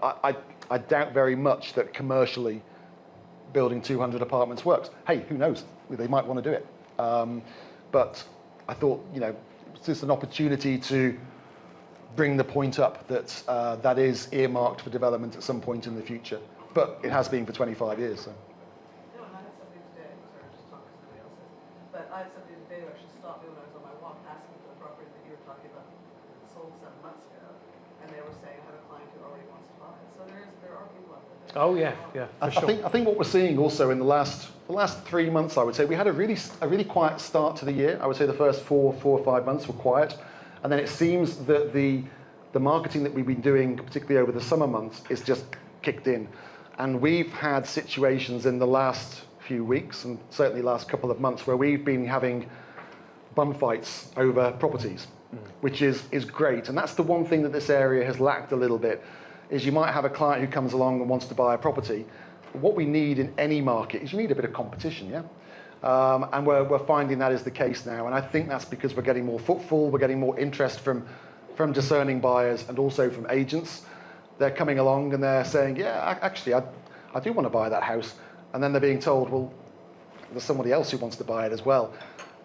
I doubt very much that commercially building 200 apartments works. Hey, who knows? They might want to do it. But I thought, it's just an opportunity to bring the point up that that is earmarked for development at some point in the future. But it has been for 25 years. So. No, and I had somebody today, sorry, I was just talking to somebody else, but I had somebody today who actually stopped me when I was on my walk asking for the property that you were talking about that sold 7 months ago, and they were saying, I have a client who already wants to buy it. So there are people out there. Oh yeah, for sure. I think what we're seeing also in the last 3 months, I would say, we had a really quiet start to the year. I would say the first 4 or 5 months were quiet, and then it seems that the marketing that we've been doing, particularly over the summer months, is just kicked in. And we've had situations in the last few weeks, and certainly last couple of months, where we've been having bum fights over properties. which is great. And that's the one thing that this area has lacked a little bit, is you might have a client who comes along and wants to buy a property. What we need in any market is you need a bit of competition, yeah? And we're finding that is the case now. And I think that's because we're getting more footfall, we're getting more interest from discerning buyers and also from agents. They're coming along and they're saying, yeah, actually, I do want to buy that house. And then they're being told, well, there's somebody else who wants to buy it as well.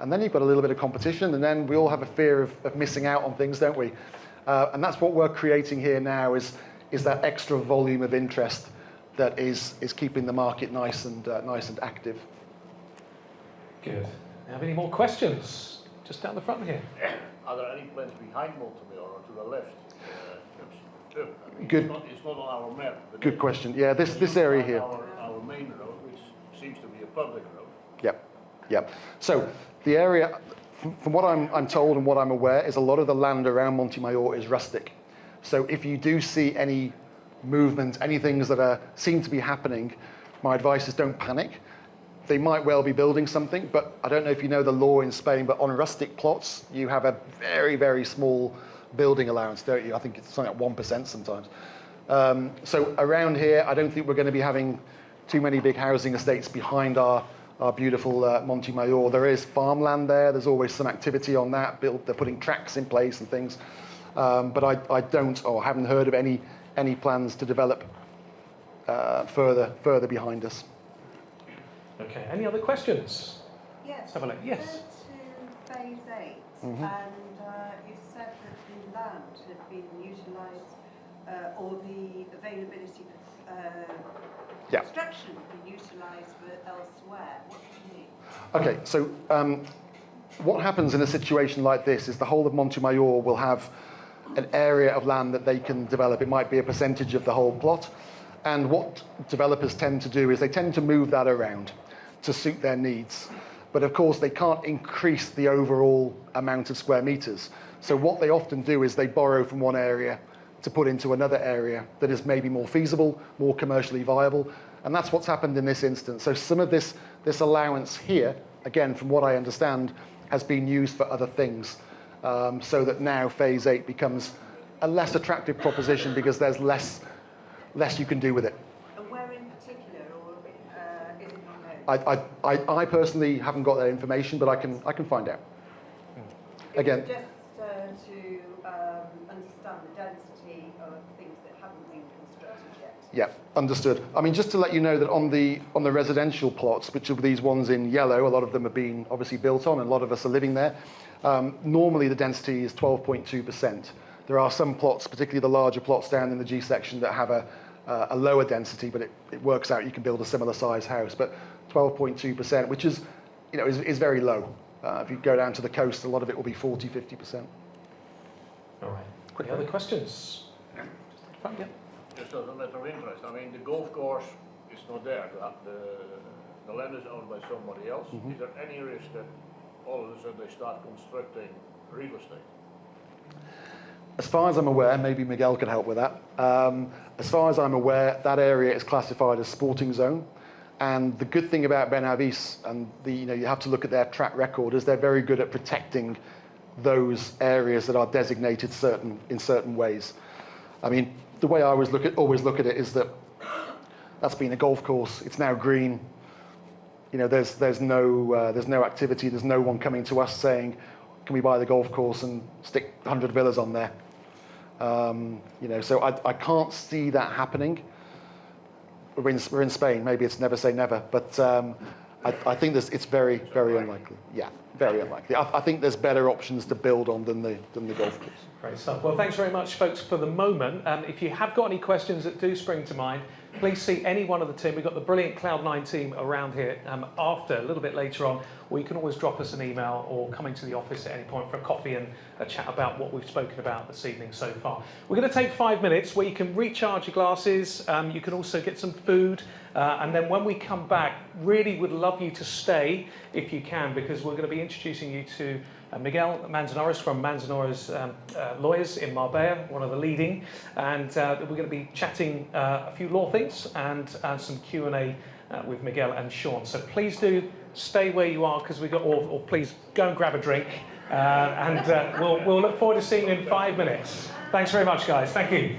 And then you've got a little bit of competition, and then we all have a fear of missing out on things, don't we? And that's what we're creating here now, is that extra volume of interest that is keeping the market nice and active. Good. Have any more questions? Just down the front here. Are there any plans behind Monte Mayor or to the left? I mean, Good. It's not on our map. But Good question. Yeah, this area here. Our main road, which seems to be a public road. Yep. So the area, from what I'm told and what I'm aware, is a lot of the land around Monte Mayor is rustic. So if you do see any movement, any things that seem to be happening, my advice is don't panic. They might well be building something, but I don't know if you know the law in Spain, but on rustic plots, you have a very, very small building allowance, don't you? I think it's something like 1% sometimes. So around here, I don't think we're going to be having too many big housing estates behind our beautiful Monte Mayor. There is farmland there. There's always some activity on that. They're putting tracks in place and things. But I don't, or haven't heard of any plans to develop further behind us. Okay. Any other questions? Yes. Let's have a look. Yes. To phase 8, and you said that the land had been utilised, or the availability for construction had been utilised for elsewhere. What do you mean? Okay, so what happens in a situation like this is the whole of Monte Mayor will have an area of land that they can develop. It might be a percentage of the whole plot. And what developers tend to do is they tend to move that around to suit their needs. But of course, they can't increase the overall amount of square meters. So what they often do is they borrow from one area to put into another area that is maybe more feasible, more commercially viable. And that's what's happened in this instance. So some of this allowance here, again, from what I understand, has been used for other things. So that now phase 8 becomes a less attractive proposition because there's less you can do with it. And where in particular, or is it not known? I personally haven't got that information, but I can find out. Again, It was just to understand the density of things that haven't been constructed yet. yeah, understood. I mean, just to let you know that on the residential plots, which are these ones in yellow, a lot of them have been obviously built on, and a lot of us are living there. Normally, the density is 12.2%. There are some plots, particularly the larger plots down in the G section, that have a lower density, but it works out you can build a similar size house. But 12.2%, which is very low. If you go down to the coast, a lot of it will be 40, 50%. All right. Any other questions? Front, yeah. Just as a matter of interest, I mean, the golf course is not there. The land is owned by somebody else. Is there any risk that all of a sudden they start constructing real estate? As far as I'm aware, maybe Miguel can help with that. As far as I'm aware, that area is classified as sporting zone. And the good thing about Benavis, and you have to look at their track record, is they're very good at protecting those areas that are designated in certain ways. I mean, the way I always look at it is that that's been a golf course. It's now green. There's no activity. There's no one coming to us saying, "Can we buy the golf course and stick 100 villas on there?" So I can't see that happening. We're in Spain. Maybe it's never say never, but I think it's very, very unlikely. Yeah, very unlikely. I think there's better options to build on than the golf course. Great stuff. Well, thanks very much, folks, for the moment. If you have got any questions that do spring to mind, please see any one of the team. We've got the brilliant Cloud9 team around here after, a little bit later on, or you can always drop us an email or come into the office at any point for a coffee and a chat about what we've spoken about this evening so far. We're going to take 5 minutes where you can recharge your glasses. You can also get some food. And then when we come back, really would love you to stay if you can, because we're going to be introducing you to Miguel Manzanares from Manzanares Lawyers in Marbella, one of the leading, and we're going to be chatting a few law things and some Q&A with Miguel and Sean. So please do stay where you are, because we got, or please go and grab a drink We'll look forward to seeing you in 5 minutes. Thanks very much, guys. Thank you.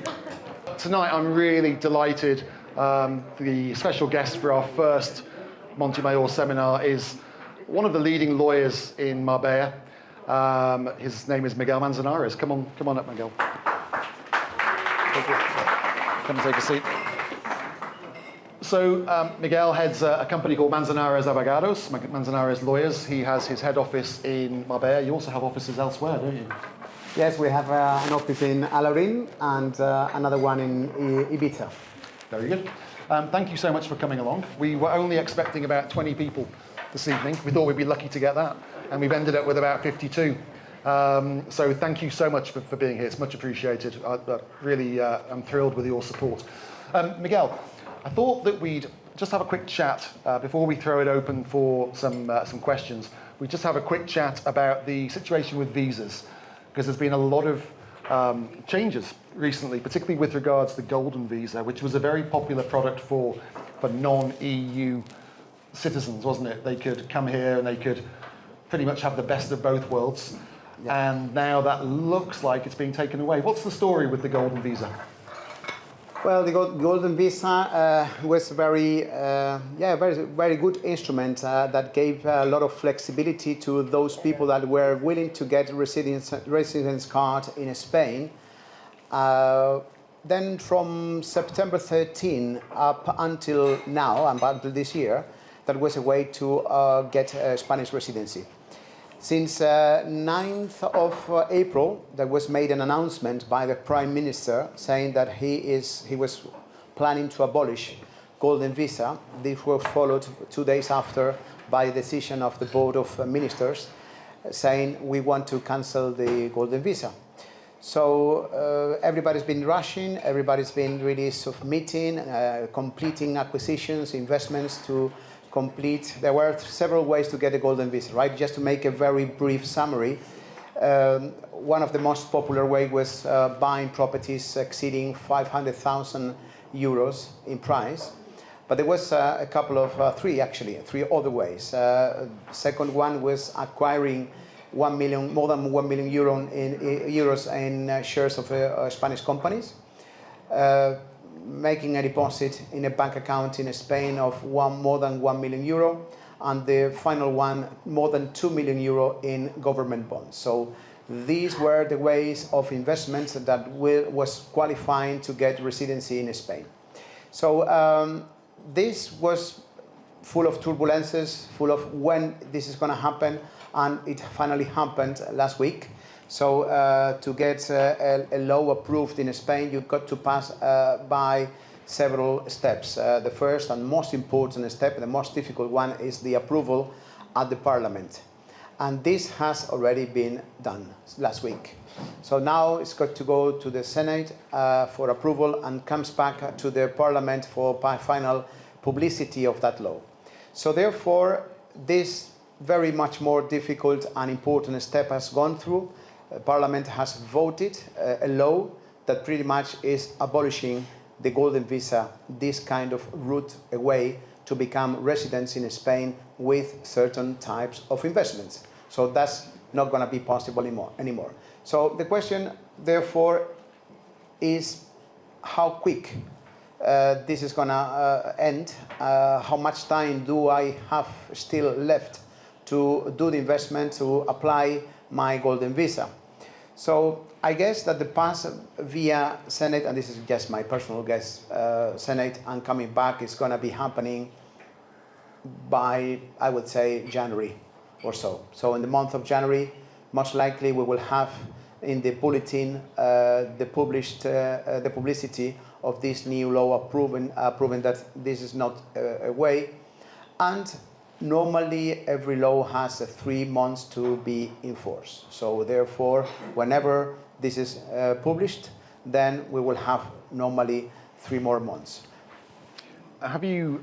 Tonight I'm really delighted. The special guest for our first Monte Mayor seminar is one of the leading lawyers in Marbella. His name is Miguel Manzanares. Come on up, Miguel. Come and take a seat. So Miguel heads a company called Manzanares Abogados, Manzanares Lawyers. He has his head office in Marbella. You also have offices elsewhere, don't you? Yes, we have an office in Alorin and another one in Ibiza. Very good. Thank you so much for coming along. We were only expecting about 20 people this evening. We thought we'd be lucky to get that, and we've ended up with about 52. So thank you so much for being here. It's much appreciated. I'm thrilled with your support. Miguel, I thought that we'd just have a quick chat before we throw it open for some questions. We just have a quick chat about the situation with visas, because there's been a lot of changes recently, particularly with regards to the golden visa, which was a very popular product for non-EU citizens, wasn't it? They could come here and they could pretty much have the best of both worlds. Yeah. And now that looks like it's being taken away. What's the story with the golden visa? Well, the golden visa was very good instrument that gave a lot of flexibility to those people that were willing to get residence card in Spain. Then from September 13 up until now, and until this year, that was a way to get a Spanish residency. Since 9th of April, there was made an announcement by the Prime Minister saying that he was planning to abolish golden visa. This was followed 2 days after by a decision of the Board of Ministers saying we want to cancel the golden visa. So everybody's been rushing, everybody's been really submitting, completing acquisitions, investments to complete. There were several ways to get a golden visa, right? Just to make a very brief summary, one of the most popular ways was buying properties exceeding 500,000 euros in price. But there was a couple of three other ways. Second one was acquiring more than 1 million euros in shares of Spanish companies. Making a deposit in a bank account in Spain of more than 1 million euro, and the final one, more than 2 million euro in government bonds. So these were the ways of investments that was qualifying to get residency in Spain. So this was full of turbulences, full of when this is going to happen, and it finally happened last week. So to get a law approved in Spain, you've got to pass by several steps. The first and most important step, the most difficult one, is the approval at the Parliament. And this has already been done last week. So now it's got to go to the Senate for approval and comes back to the Parliament for final publicity of that law. So therefore, this very much more difficult and important step has gone through. Parliament has voted a law that pretty much is abolishing the golden visa, this kind of route away to become residents in Spain with certain types of investments. So that's not going to be possible anymore. So the question, therefore, is how quick this is going to end. How much time do I have still left to do the investment, to apply my golden visa? So I guess that the pass via Senate, and this is just my personal guess, Senate and coming back is going to be happening by, I would say, January or so. So in the month of January, most likely we will have in the bulletin the publicity of this new law proving that this is not a way. And normally, every law has 3 months to be enforced. So therefore, whenever this is published, then we will have normally 3 more months. Have you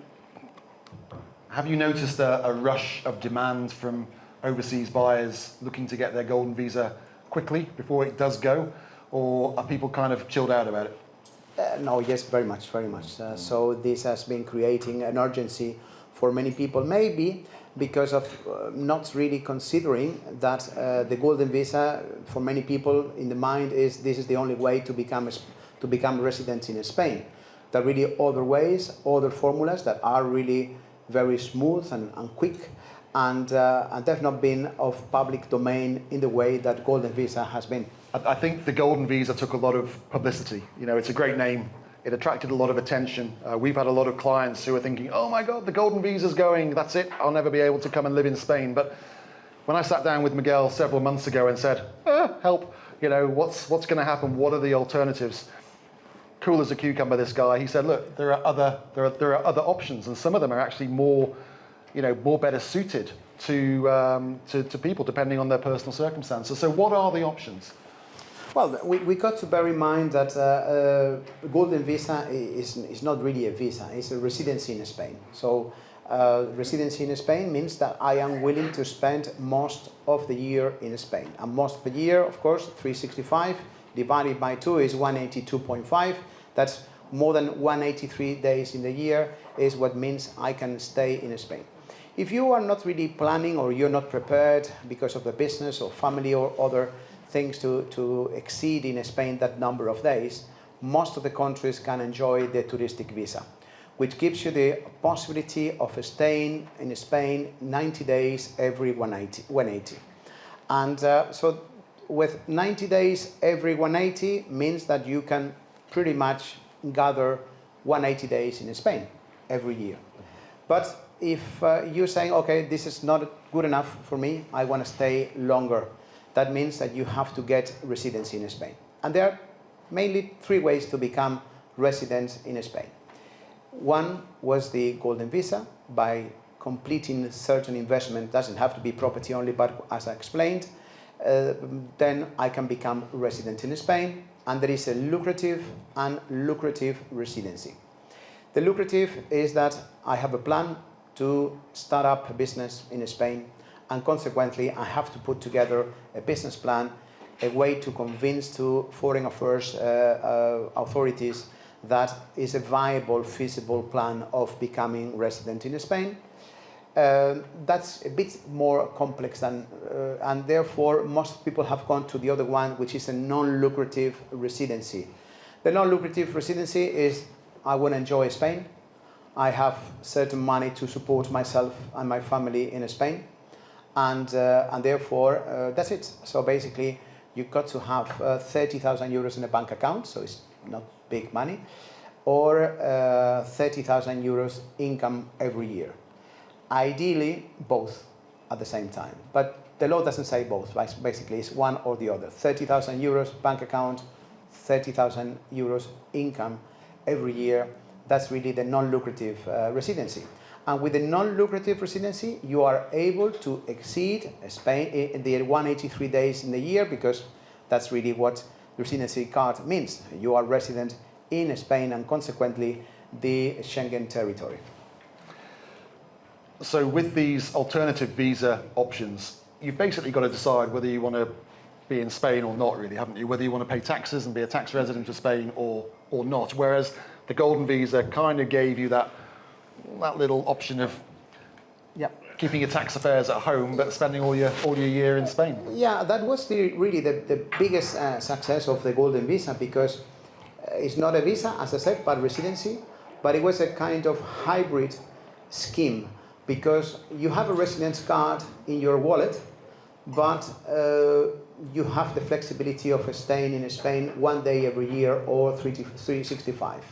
noticed a rush of demand from overseas buyers looking to get their golden visa quickly before it does go, or are people kind of chilled out about it? No, yes, very much. So this has been creating an urgency for many people, maybe because of not really considering that the golden visa for many people in the mind is this is the only way to become resident in Spain. There are really other ways, other formulas that are really very smooth and quick, and they've not been of public domain in the way that golden visa has been. I think the golden visa took a lot of publicity. You know, it's a great name. It attracted a lot of attention. We've had a lot of clients who are thinking, oh my God, the golden visa's going, that's it, I'll never be able to come and live in Spain. But when I sat down with Miguel several months ago and said, help, you know, what's going to happen? What are the alternatives? Cool as a cucumber, this guy. He said, look, there are other options, and some of them are actually more better suited to people depending on their personal circumstances. So what are the options? Well, we got to bear in mind that golden visa is not really a visa, it's a residency in Spain. So residency in Spain means that I am willing to spend most of the year in Spain. And most of the year, of course, 365 divided by 2 is 182.5. That's more than 183 days in the year is what means I can stay in Spain. If you are not really planning or you're not prepared because of the business or family or other things to exceed in Spain that number of days, most of the countries can enjoy the touristic visa, which gives you the possibility of staying in Spain 90 days every 180. And so with 90 days every 180 means that you can pretty much gather 180 days in Spain every year. But if you're saying, okay, this is not good enough for me, I want to stay longer, that means that you have to get residency in Spain. And there are mainly 3 ways to become residents in Spain. One was the golden visa, by completing certain investment, doesn't have to be property only, but as I explained, then I can become resident in Spain, and there is a lucrative and lucrative residency. The lucrative is that I have a plan to start up a business in Spain, and consequently I have to put together a business plan, a way to convince to foreign affairs authorities that is a viable, feasible plan of becoming resident in Spain. That's a bit more complex than, and therefore most people have gone to the other one, which is a non-lucrative residency. The non-lucrative residency is, I want to enjoy Spain. I have certain money to support myself and my family in Spain, and therefore that's it. So basically, you've got to have 30,000 euros in a bank account, so it's not big money, or 30,000 euros income every year. Ideally, both at the same time, but the law doesn't say both. Basically, it's one or the other. 30,000 euros bank account, 30,000 euros income every year. That's really the non-lucrative residency. And with the non-lucrative residency, you are able to exceed Spain in the 183 days in the year, because that's really what the residency card means. You are resident in Spain and consequently the Schengen territory. So with these alternative visa options, you've basically got to decide whether you want to be in Spain or not, really, haven't you? Whether you want to pay taxes and be a tax resident of Spain or not. Whereas the golden visa kind of gave you that little option of keeping your tax affairs at home, but spending all your year in Spain. Yeah, that was really the biggest success of the golden visa, because it's not a visa, as I said, but residency, but it was a kind of hybrid scheme, because you have a residence card in your wallet, but you have the flexibility of staying in Spain 1 day every year or 365.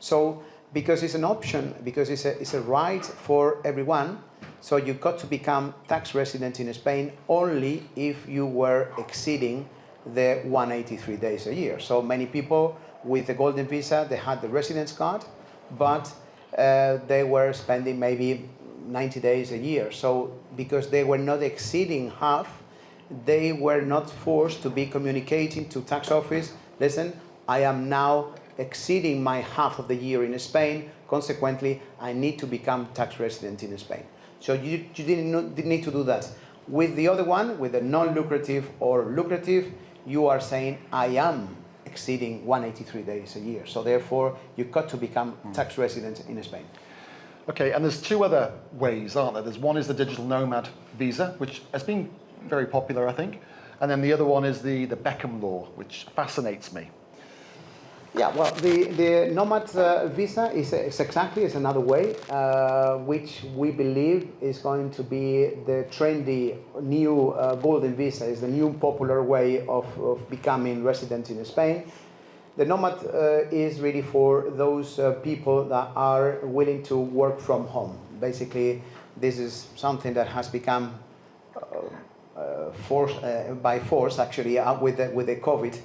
So because it's an option, because it's a right for everyone, so you got to become tax resident in Spain only if you were exceeding the 183 days a year. So many people with the golden visa, they had the residence card, but they were spending maybe 90 days a year. So because they were not exceeding half, they were not forced to be communicating to tax office, listen, I am now exceeding my half of the year in Spain, consequently I need to become tax resident in Spain. So you didn't need to do that. With the other one, with the non-lucrative or lucrative, you are saying I am exceeding 183 days a year. So therefore, you've got to become tax resident in Spain. Okay, and there's two other ways, aren't there? There's one is the digital nomad visa, which has been very popular, I think. And then the other one is the Beckham law, which fascinates me. Yeah, well, the nomad visa is another way, which we believe is going to be the trendy new golden visa, is the new popular way of becoming resident in Spain. The nomad is really for those people that are willing to work from home. Basically, this is something that has become by force, actually, with the COVID.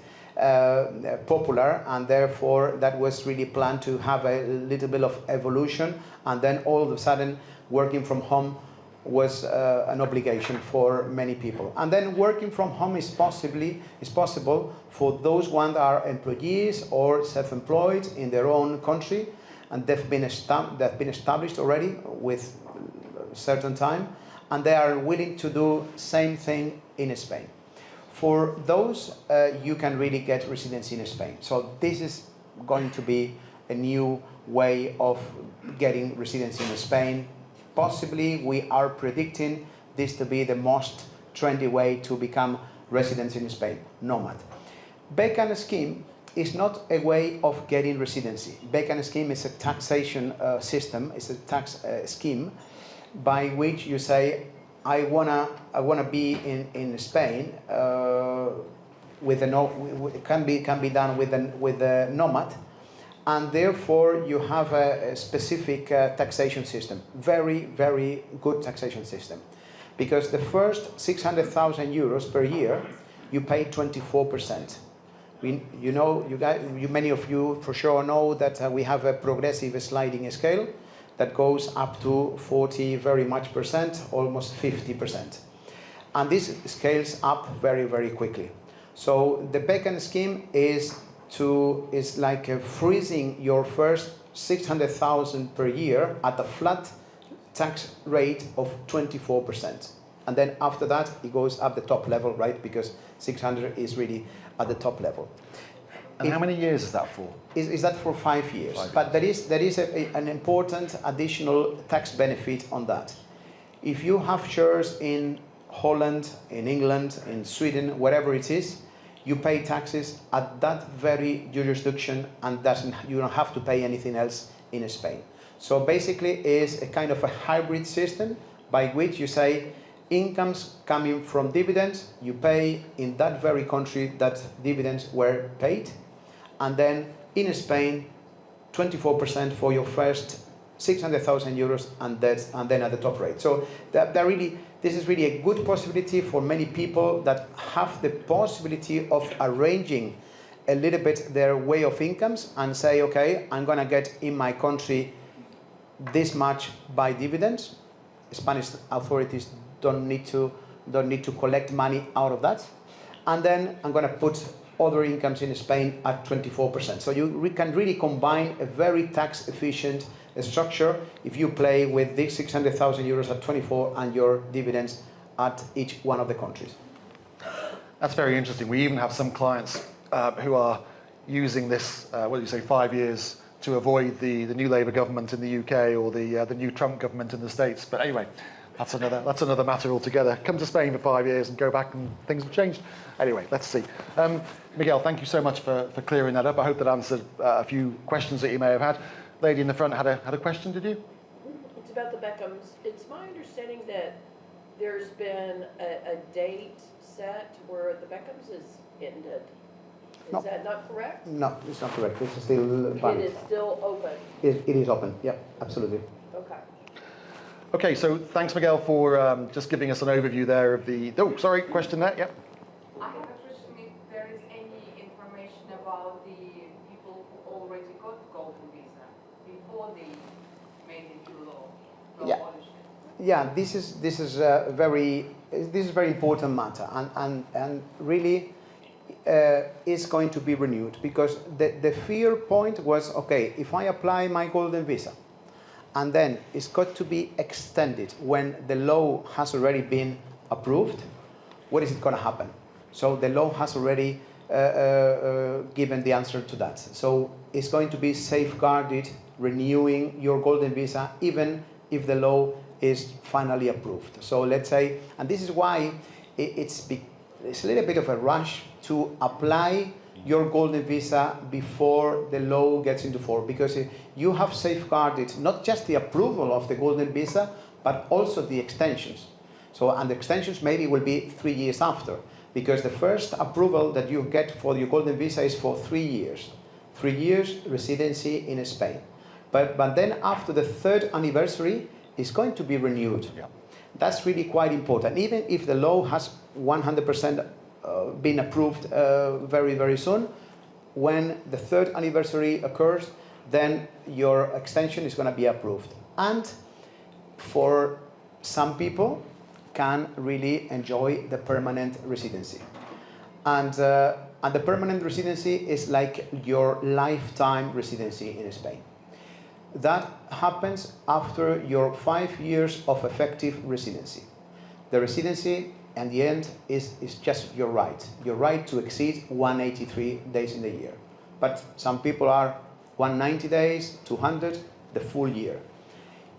Popular, and therefore that was really planned to have a little bit of evolution, and then all of a sudden working from home was an obligation for many people. And then working from home is possible for those ones that are employees or self-employed in their own country, and they've been established already with a certain time, and they are willing to do same thing in Spain. For those, you can really get residency in Spain. So this is going to be a new way of getting residency in Spain. Possibly, we are predicting this to be the most trendy way to become residents in Spain, nomad. Beckham scheme is not a way of getting residency. Beckham scheme is a taxation system, it's a tax scheme by which you say, I wanna be in Spain can be done with a nomad, and therefore you have a specific taxation system, very very good taxation system, because the first 600,000 euros per year you pay 24%. Many of you for sure know that we have a progressive sliding scale that goes up to 40 very much percent, almost 50%. And this scales up very, very quickly. So the Beckham scheme is like freezing your first 600,000 per year at a flat tax rate of 24%. And then after that, it goes up the top level, right? Because 600 is really at the top level. And how many years is that for? Is that for 5 years? But there is an important additional tax benefit on that. If you have shares in Holland, in England, in Sweden, wherever it is, you pay taxes at that very jurisdiction, and you don't have to pay anything else in Spain. So basically, it's a kind of a hybrid system by which you say incomes coming from dividends, you pay in that very country that dividends were paid. And then in Spain, 24% for your first 600,000 euros, and then at the top rate. So this is really a good possibility for many people that have the possibility of arranging a little bit their way of incomes and say, okay, I'm gonna get in my country this much by dividends. Spanish authorities don't need to collect money out of that, and then I'm gonna put other incomes in Spain at 24%. So you can really combine a very tax efficient structure if you play with these 600,000 euros at 24 and your dividends at each one of the countries. That's very interesting. We even have some clients who are using this, 5 years to avoid the new Labour government in the UK or the new Trump government in the States. But anyway, that's another matter altogether. Come to Spain for 5 years and go back and things have changed. Anyway, let's see. Miguel, thank you so much for clearing that up. I hope that answered a few questions that you may have had. Lady in the front had a question, did you? It's about the Beckhams. It's my understanding that there's been a date set where the Beckhams is ended. Is that not correct? No, it's not correct. It's still valid. It is still open. It is open. Yep, absolutely. Okay. Okay, so thanks, Miguel, for just giving us an overview there of the... Oh, sorry, question there, yep. I have a question if there is any information about the people who already got golden visa before they made it to law. Yeah. Yeah, this is very important matter, and really is going to be renewed, because the fear point was, okay, if I apply my golden visa, and then it's got to be extended when the law has already been approved, what is it going to happen? So the law has already given the answer to that. So it's going to be safeguarded renewing your golden visa even if the law is finally approved. So let's say, and this is why it's a little bit of a rush to apply your golden visa before the law gets into force, because you have safeguarded not just the approval of the golden visa, but also the extensions. So, and the extensions maybe will be 3 years after, because the first approval that you get for your golden visa is for 3 years. 3 years residency in Spain. But then after the third anniversary, it's going to be renewed. Yeah. That's really quite important. Even if the law has 100% been approved very, very soon, when the third anniversary occurs, then your extension is going to be approved. And for some people, can really enjoy the permanent residency. And the permanent residency is like your lifetime residency in Spain. That happens after your 5 years of effective residency. The residency, in the end, is just your right to exceed 183 days in the year. But some people are 190 days, 200, the full year.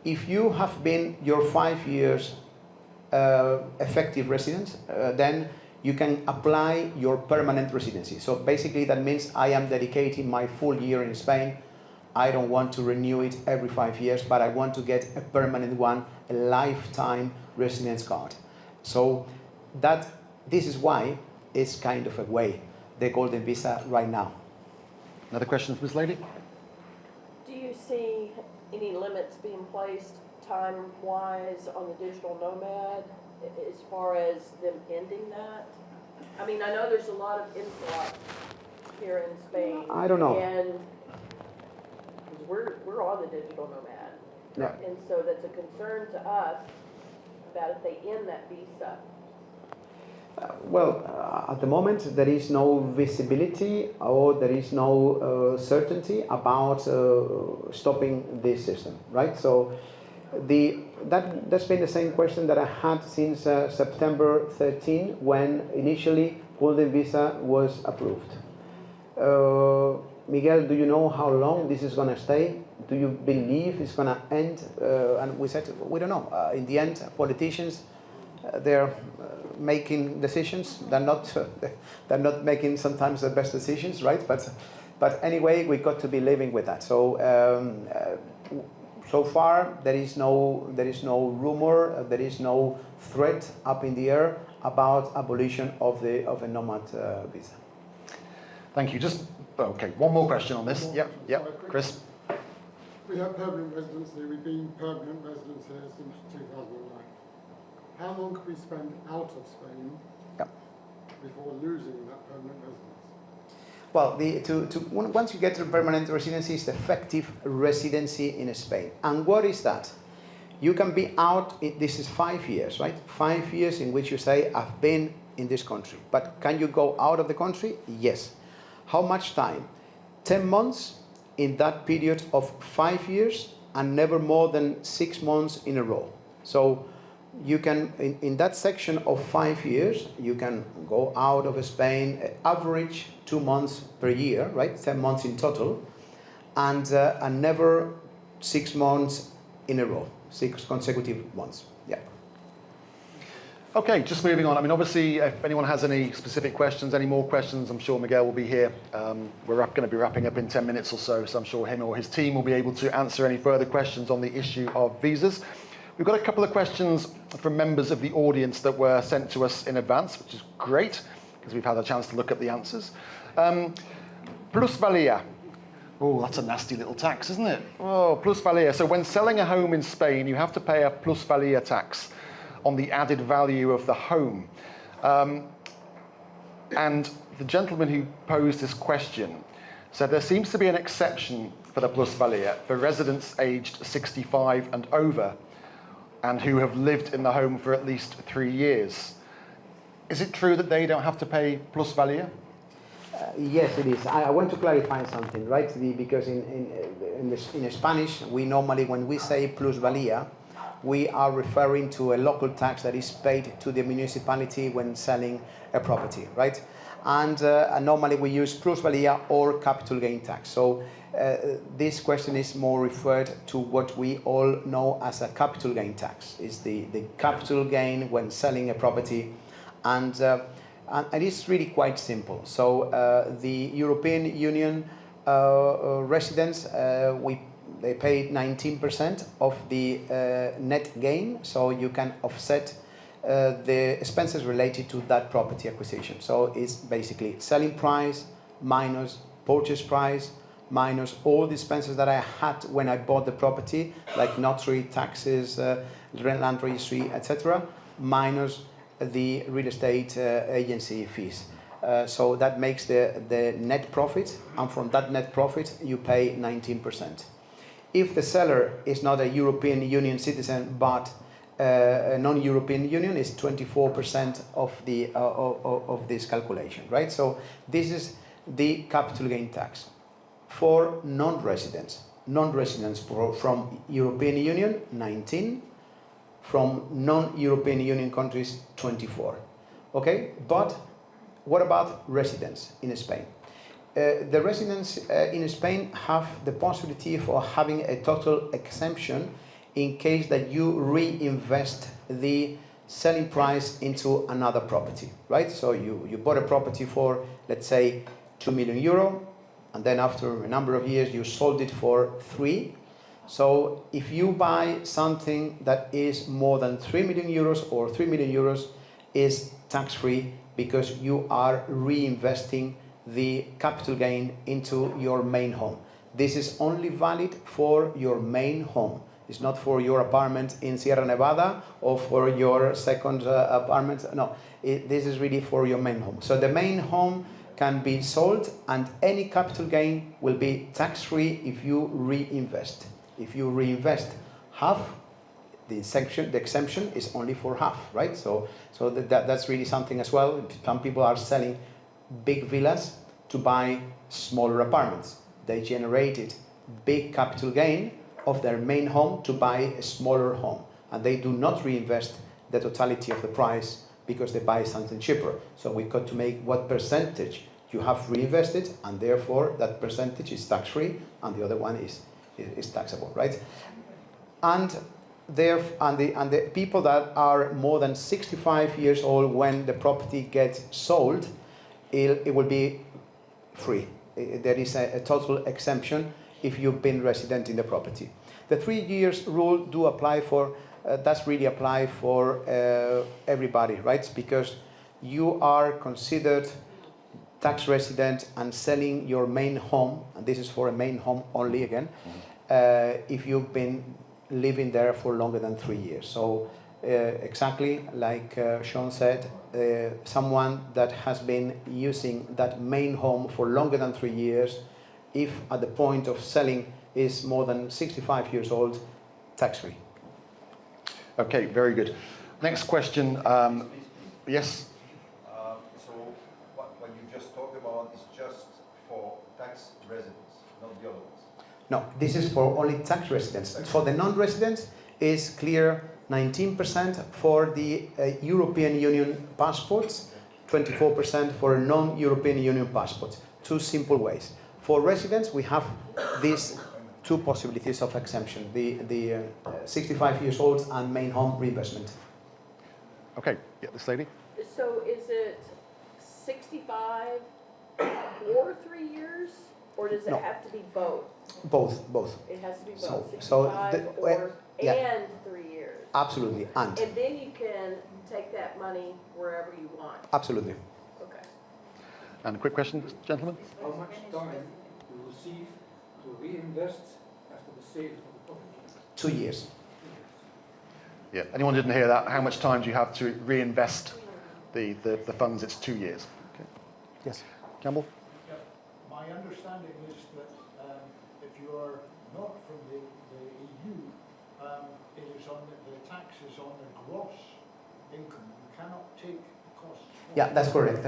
If you have been your 5 years effective residence, then you can apply your permanent residency. So basically that means I am dedicating my full year in Spain. I don't want to renew it every 5 years, but I want to get a permanent one, a lifetime residence card. So this is why it's kind of a way, the golden visa right now. Another question from this lady? Do you see any limits being placed time-wise on the digital nomad as far as them ending that? I mean, I know there's a lot of influx here in Spain. I don't know. And we're on the digital nomad. Yeah. And so that's a concern to us about if they end that visa. At the moment, there is no visibility or there is no certainty about stopping this system, right? So that's been the same question that I had since September 13, when initially golden visa was approved. Miguel, do you know how long this is going to stay? Do you believe it's going to end? And we said, we don't know. In the end, politicians, they're making decisions. They're not making sometimes the best decisions, right? But anyway, we got to be living with that. So so far there is no rumor, there is no threat up in the air about abolition of a nomad visa. Thank you. Just okay. One more question on this. Yep. Chris. We have permanent residency. We've been permanent residents here since 2009. How long could we spend out of Spain before losing that permanent residence? Well, once you get to permanent residency, it's effective residency in Spain. And what is that? You can be out, this is 5 years, right? 5 years in which you say, I've been in this country. But can you go out of the country? Yes. How much time? 10 months in that period of 5 years and never more than 6 months in a row. So you can, in that section of 5 years, you can go out of Spain, average 2 months per year, right? 10 months in total, and never 6 months in a row, 6 consecutive months. Yeah. Okay, just moving on. I mean, obviously, if anyone has any specific questions, any more questions, I'm sure Miguel will be here. We're going to be wrapping up in 10 minutes or so, so I'm sure him or his team will be able to answer any further questions on the issue of visas. We've got a couple of questions from members of the audience that were sent to us in advance, which is great, because we've had a chance to look at the answers. Plusvalia. Oh, that's a nasty little tax, isn't it? Oh, plusvalia. So when selling a home in Spain, you have to pay a plusvalia tax on the added value of the home. And the gentleman who posed this question said there seems to be an exception for the plusvalia for residents aged 65 and over, and who have lived in the home for at least 3 years. Is it true that they don't have to pay plusvalia? Yes, it is. I want to clarify something, right? Because in Spanish, we normally, when we say plusvalia, we are referring to a local tax that is paid to the municipality when selling a property, right? And normally we use plusvalia or capital gain tax. So this question is more referred to what we all know as a capital gain tax. It's the capital gain when selling a property, and it's really quite simple. So the European Union residents, they pay 19% of the net gain, so you can offset the expenses related to that property acquisition. So it's basically selling price minus purchase price minus all the expenses that I had when I bought the property, like notary, taxes, land registry, etc., minus the real estate agency fees. So that makes the net profit, and from that net profit you pay 19%. If the seller is not a European Union citizen but a non-European Union, is 24% of this calculation, right? So this is the capital gain tax. For non-residents from European Union, 19, from non-European Union countries, 24. Okay, but what about residents in Spain? The residents in Spain have the possibility for having a total exemption in case that you reinvest the selling price into another property, right? So you bought a property for, let's say, 2 million euro, and then after a number of years you sold it for 3. So if you buy something that is more than 3 million euros or 3 million euros, is tax-free because you are reinvesting the capital gain into your main home. This is only valid for your main home. It's not for your apartment in Sierra Nevada or for your second apartment. No, this is really for your main home. So the main home can be sold, and any capital gain will be tax-free if you reinvest. If you reinvest half, the exemption is only for half, right? So that's really something as well. Some people are selling big villas to buy smaller apartments. They generated big capital gain of their main home to buy a smaller home, and they do not reinvest the totality of the price because they buy something cheaper. So we got to make what percentage you have reinvested, and therefore that percentage is tax-free, and the other one is taxable, right? And the people that are more than 65 years old when the property gets sold, it will be free. There is a total exemption if you've been resident in the property. The 3 years rule do apply for, that's really apply for everybody, right? Because you are considered tax resident and selling your main home, and this is for a main home only again, if you've been living there for longer than 3 years. So exactly like Sean said, someone that has been using that main home for longer than 3 years, if at the point of selling is more than 65 years old, tax-free. Okay, very good. Next question. Yes? So what you just talked about is just for tax residents, not the other ones? No, this is for only tax residents. For the non-residents, is clear 19% for the European Union passports, 24% for non-European Union passports. Two simple ways. For residents, we have these two possibilities of exemption, the 65 years old and main home reinvestment. Okay, yeah, this lady. So is it 65 or 3 years, or does it No. have to be both? Both. It has to be both, So 65 or, yeah. and 3 years. Absolutely, and then you can take that money wherever you want. absolutely. Okay. And a quick question, gentlemen. How much time you receive to reinvest after the sale of the property? 2 years. Yeah, anyone didn't hear that? How much time do you have to reinvest the funds? It's 2 years. Okay. Yes. Campbell? Yeah. My understanding is that if you are not from the EU, it is on the tax is on the gross income. You cannot take costs. Yeah, that's correct.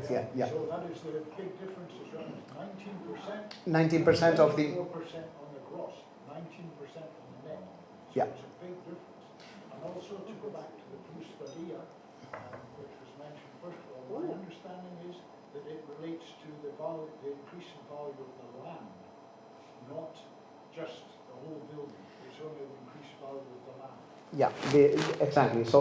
Yeah. So that is the big difference. Is around 19%. 19% of the 4% on the gross, 19% on the net. So Yeah. it's a big difference. And also to go back to the plusvalia, which was mentioned first of all, my understanding is that it relates to the value, the increase in value of the land, not just the whole building. It's only the increased value of the land. Yeah, exactly. So,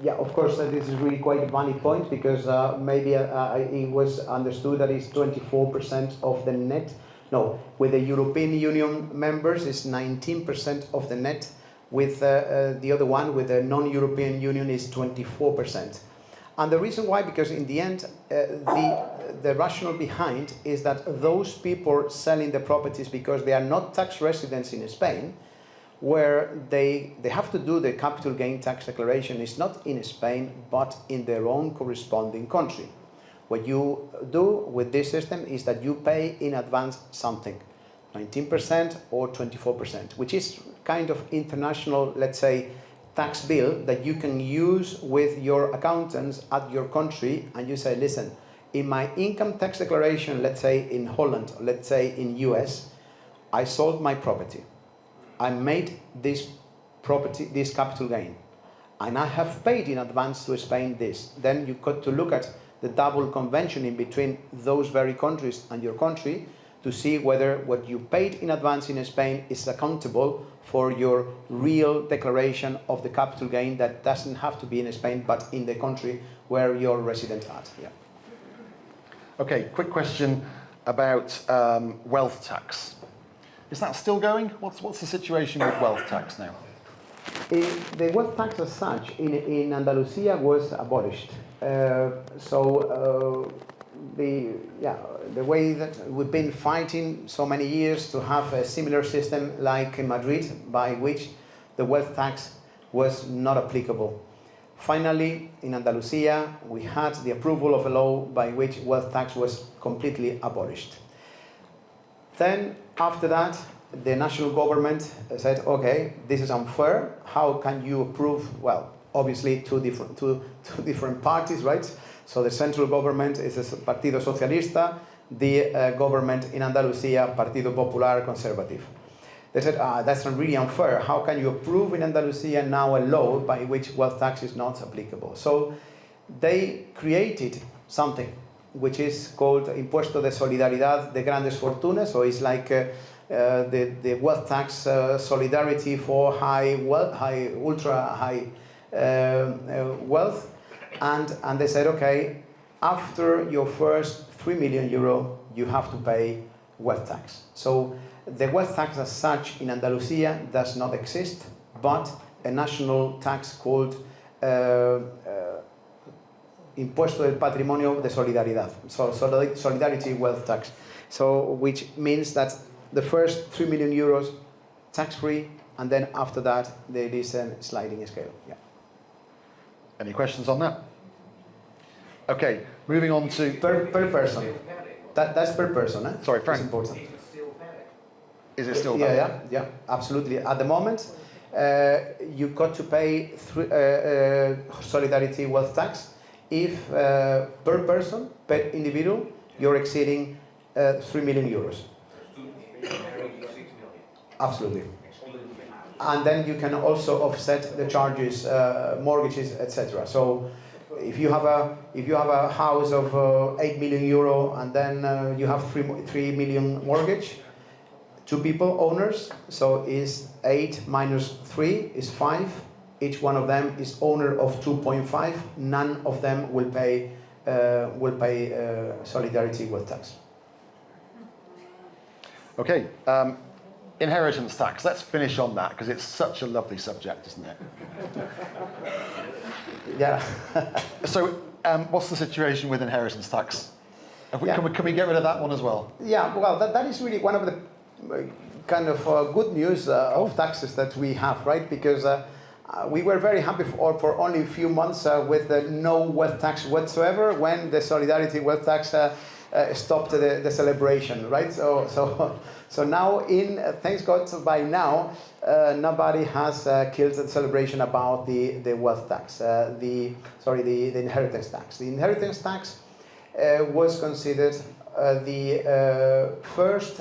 yeah, of course, this is really quite a valid point because maybe it was understood that it's 24% of the net. No, with the European Union members, it's 19% of the net. With the other one, with the non-European Union, is 24%. And the reason why, because in the end, the rationale behind is that those people selling the properties because they are not tax residents in Spain, where they have to do the capital gain tax declaration is not in Spain, but in their own corresponding country. What you do with this system is that you pay in advance something, 19% or 24%, which is kind of international, let's say, tax bill that you can use with your accountants at your country, and you say, listen, in my income tax declaration, let's say in Holland, let's say in US, I sold my property. I made this property, this capital gain, and I have paid in advance to Spain this. Then you got to look at the double convention in between those very countries and your country to see whether what you paid in advance in Spain is accountable for your real declaration of the capital gain that doesn't have to be in Spain, but in the country where you're resident at. Yeah. Okay, quick question about wealth tax. Is that still going? What's the situation with wealth tax now? The wealth tax as such in Andalusia was abolished. The way that we've been fighting so many years to have a similar system like in Madrid, by which the wealth tax was not applicable. Finally, in Andalusia, we had the approval of a law by which wealth tax was completely abolished. Then, after that, the national government said, okay, this is unfair. How can you approve? Well, obviously two different parties, right? So the central government is a Partido Socialista, the government in Andalusia, Partido Popular Conservative. They said, that's really unfair. How can you approve in Andalusia now a law by which wealth tax is not applicable? So they created something which is called Impuesto de Solidaridad de Grandes Fortunas. So it's like the wealth tax solidarity for ultra high wealth. And they said, okay, after your first 3 million euro, you have to pay wealth tax. So the wealth tax as such in Andalusia does not exist, but a national tax called Impuesto del Patrimonio de Solidaridad, so solidarity wealth tax. So which means that the first 3 million euros tax-free, and then after that there is a sliding scale. Yeah. Any questions on that? Okay, moving on to... Per person. That's per person, eh? Sorry, Frank. It's important. Is it still valid? Yeah, absolutely. At the moment, you've got to pay solidarity wealth tax if per person, per individual, you're exceeding 3 million euros. Absolutely. And then you can also offset the charges, mortgages, etc. So if you have a house of 8 million euro and then you have 3 million mortgage, 2 people owners, so is 8 minus 3 is 5. Each one of them is owner of 2.5. None of them will pay solidarity wealth tax. Okay, inheritance tax. Let's finish on that because it's such a lovely subject, isn't it? Yeah. So, what's the situation with inheritance tax? Can we get rid of that one as well? Yeah, well, that is really one of the kind of good news of taxes that we have, right? Because we were very happy for only a few months with no wealth tax whatsoever when the solidarity wealth tax stopped the celebration, right? So now, thanks God, by now, nobody has killed the celebration about the wealth tax, the inheritance tax. The inheritance tax was considered the first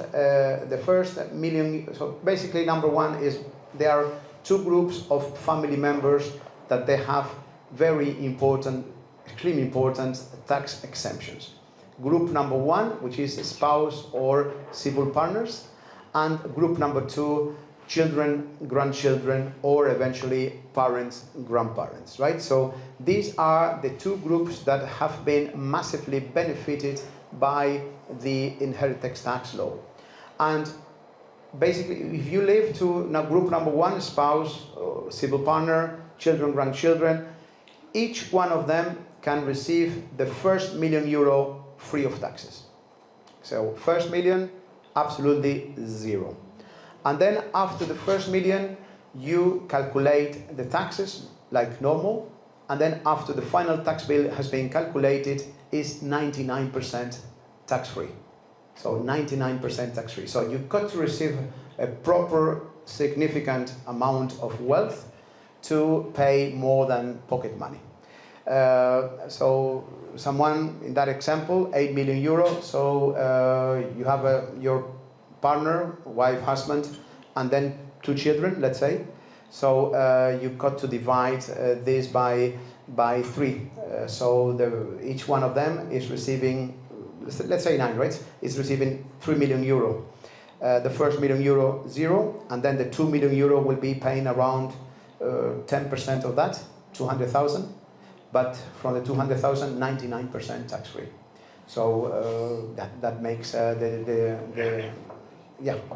million. So basically, number one is there are 2 groups of family members that they have very important, extremely important tax exemptions. Group number 1, which is spouse or civil partners, and group number 2, children, grandchildren, or eventually parents, grandparents, right? So these are the 2 groups that have been massively benefited by the inheritance tax law. And basically, if you live to group number 1, spouse, civil partner, children, grandchildren, each one of them can receive the first €1 million free of taxes. So first million, absolutely zero. And then after the first million, you calculate the taxes like normal. And then after the final tax bill has been calculated, is 99% tax-free. So 99% tax-free. So you've got to receive a proper, significant amount of wealth to pay more than pocket money. So someone in that example, €8 million. So you have your partner, wife, husband, and then 2 children, let's say. So you've got to divide this by 3. So each one of them is receiving, let's say 9, right? Is receiving €3 million. The first €1 million, 0, and then the €2 million will be paying around 10% of that, 200,000. But from the 200,000, 99% tax-free. So that makes the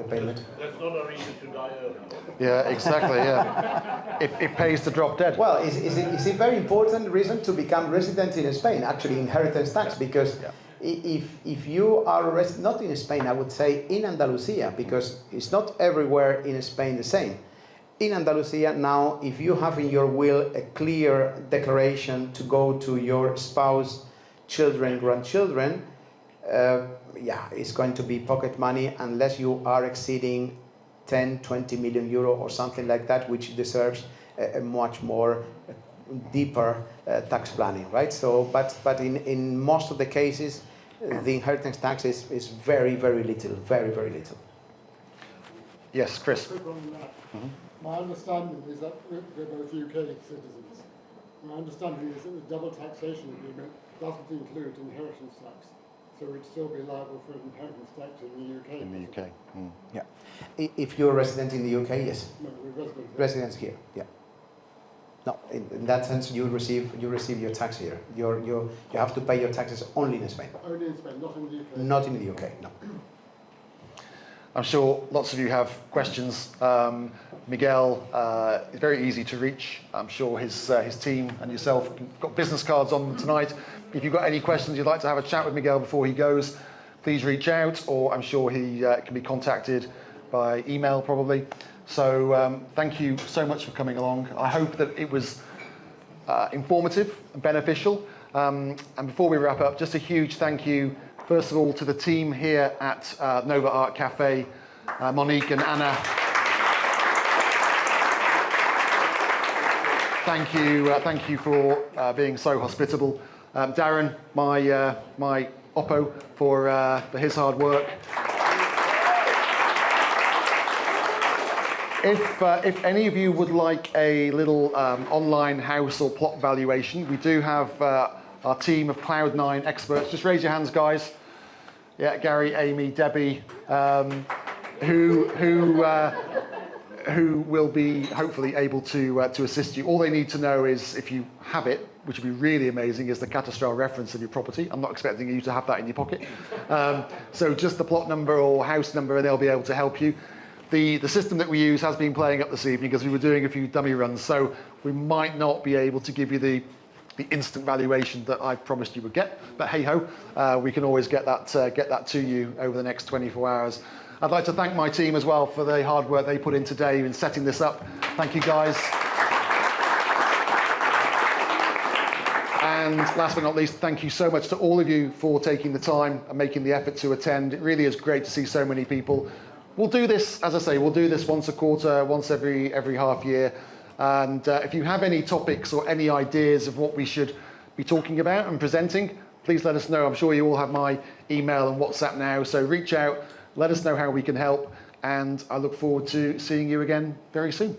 payment. That's not a reason to die early. Yeah, exactly, yeah. It pays to drop dead. Well, it's a very important reason to become resident in Spain, actually, inheritance tax, because if you are not in Spain, I would say in Andalusia, because it's not everywhere in Spain the same. In Andalusia now, if you have in your will a clear declaration to go to your spouse, children, grandchildren, it's going to be pocket money unless you are exceeding 10, 20 million euro or something like that, which deserves a much more deeper tax planning, right? So, but in most of the cases, the inheritance tax is very, very little, very, very little. Yes, Chris. Quick on that. My understanding is that we're both UK citizens. My understanding is that the double taxation agreement doesn't include inheritance tax, so we'd still be liable for inheritance tax in the UK. In the UK. Yeah. If you're a resident in the UK, yes. No, we're residents. Residents here, yeah. No, in that sense, you receive your tax here. You have to pay your taxes only in Spain. Only in Spain, not in the UK. Not in the UK, no. I'm sure lots of you have questions. Miguel is very easy to reach. I'm sure his team and yourself have got business cards on them tonight. If you've got any questions you'd like to have a chat with Miguel before he goes, please reach out, or I'm sure he can be contacted by email probably. So thank you so much for coming along. I hope that it was informative and beneficial. And before we wrap up, just a huge thank you, first of all, to the team here at Nova Art Cafe, Monique and Anna. Thank you for being so hospitable. Darren, my oppo, for his hard work. If any of you would like a little online house or plot valuation, we do have our team of Cloud9 experts. Just raise your hands, guys. Yeah, Gary, Amy, Debbie, who will be hopefully able to assist you. All they need to know is, if you have it, which would be really amazing, is the cadastral reference of your property. I'm not expecting you to have that in your pocket. So just the plot number or house number, and they'll be able to help you. The system that we use has been playing up this evening because we were doing a few dummy runs, so we might not be able to give you the instant valuation that I promised you would get. But hey ho, we can always get that to you over the next 24 hours. I'd like to thank my team as well for the hard work they put in today in setting this up. Thank you, guys. And last but not least, thank you so much to all of you for taking the time and making the effort to attend. It really is great to see so many people. We'll do this, as I say, we'll do this once a quarter, once every half year. And if you have any topics or any ideas of what we should be talking about and presenting, please let us know. I'm sure you all have my email and WhatsApp now, so reach out, let us know how we can help, and I look forward to seeing you again very soon.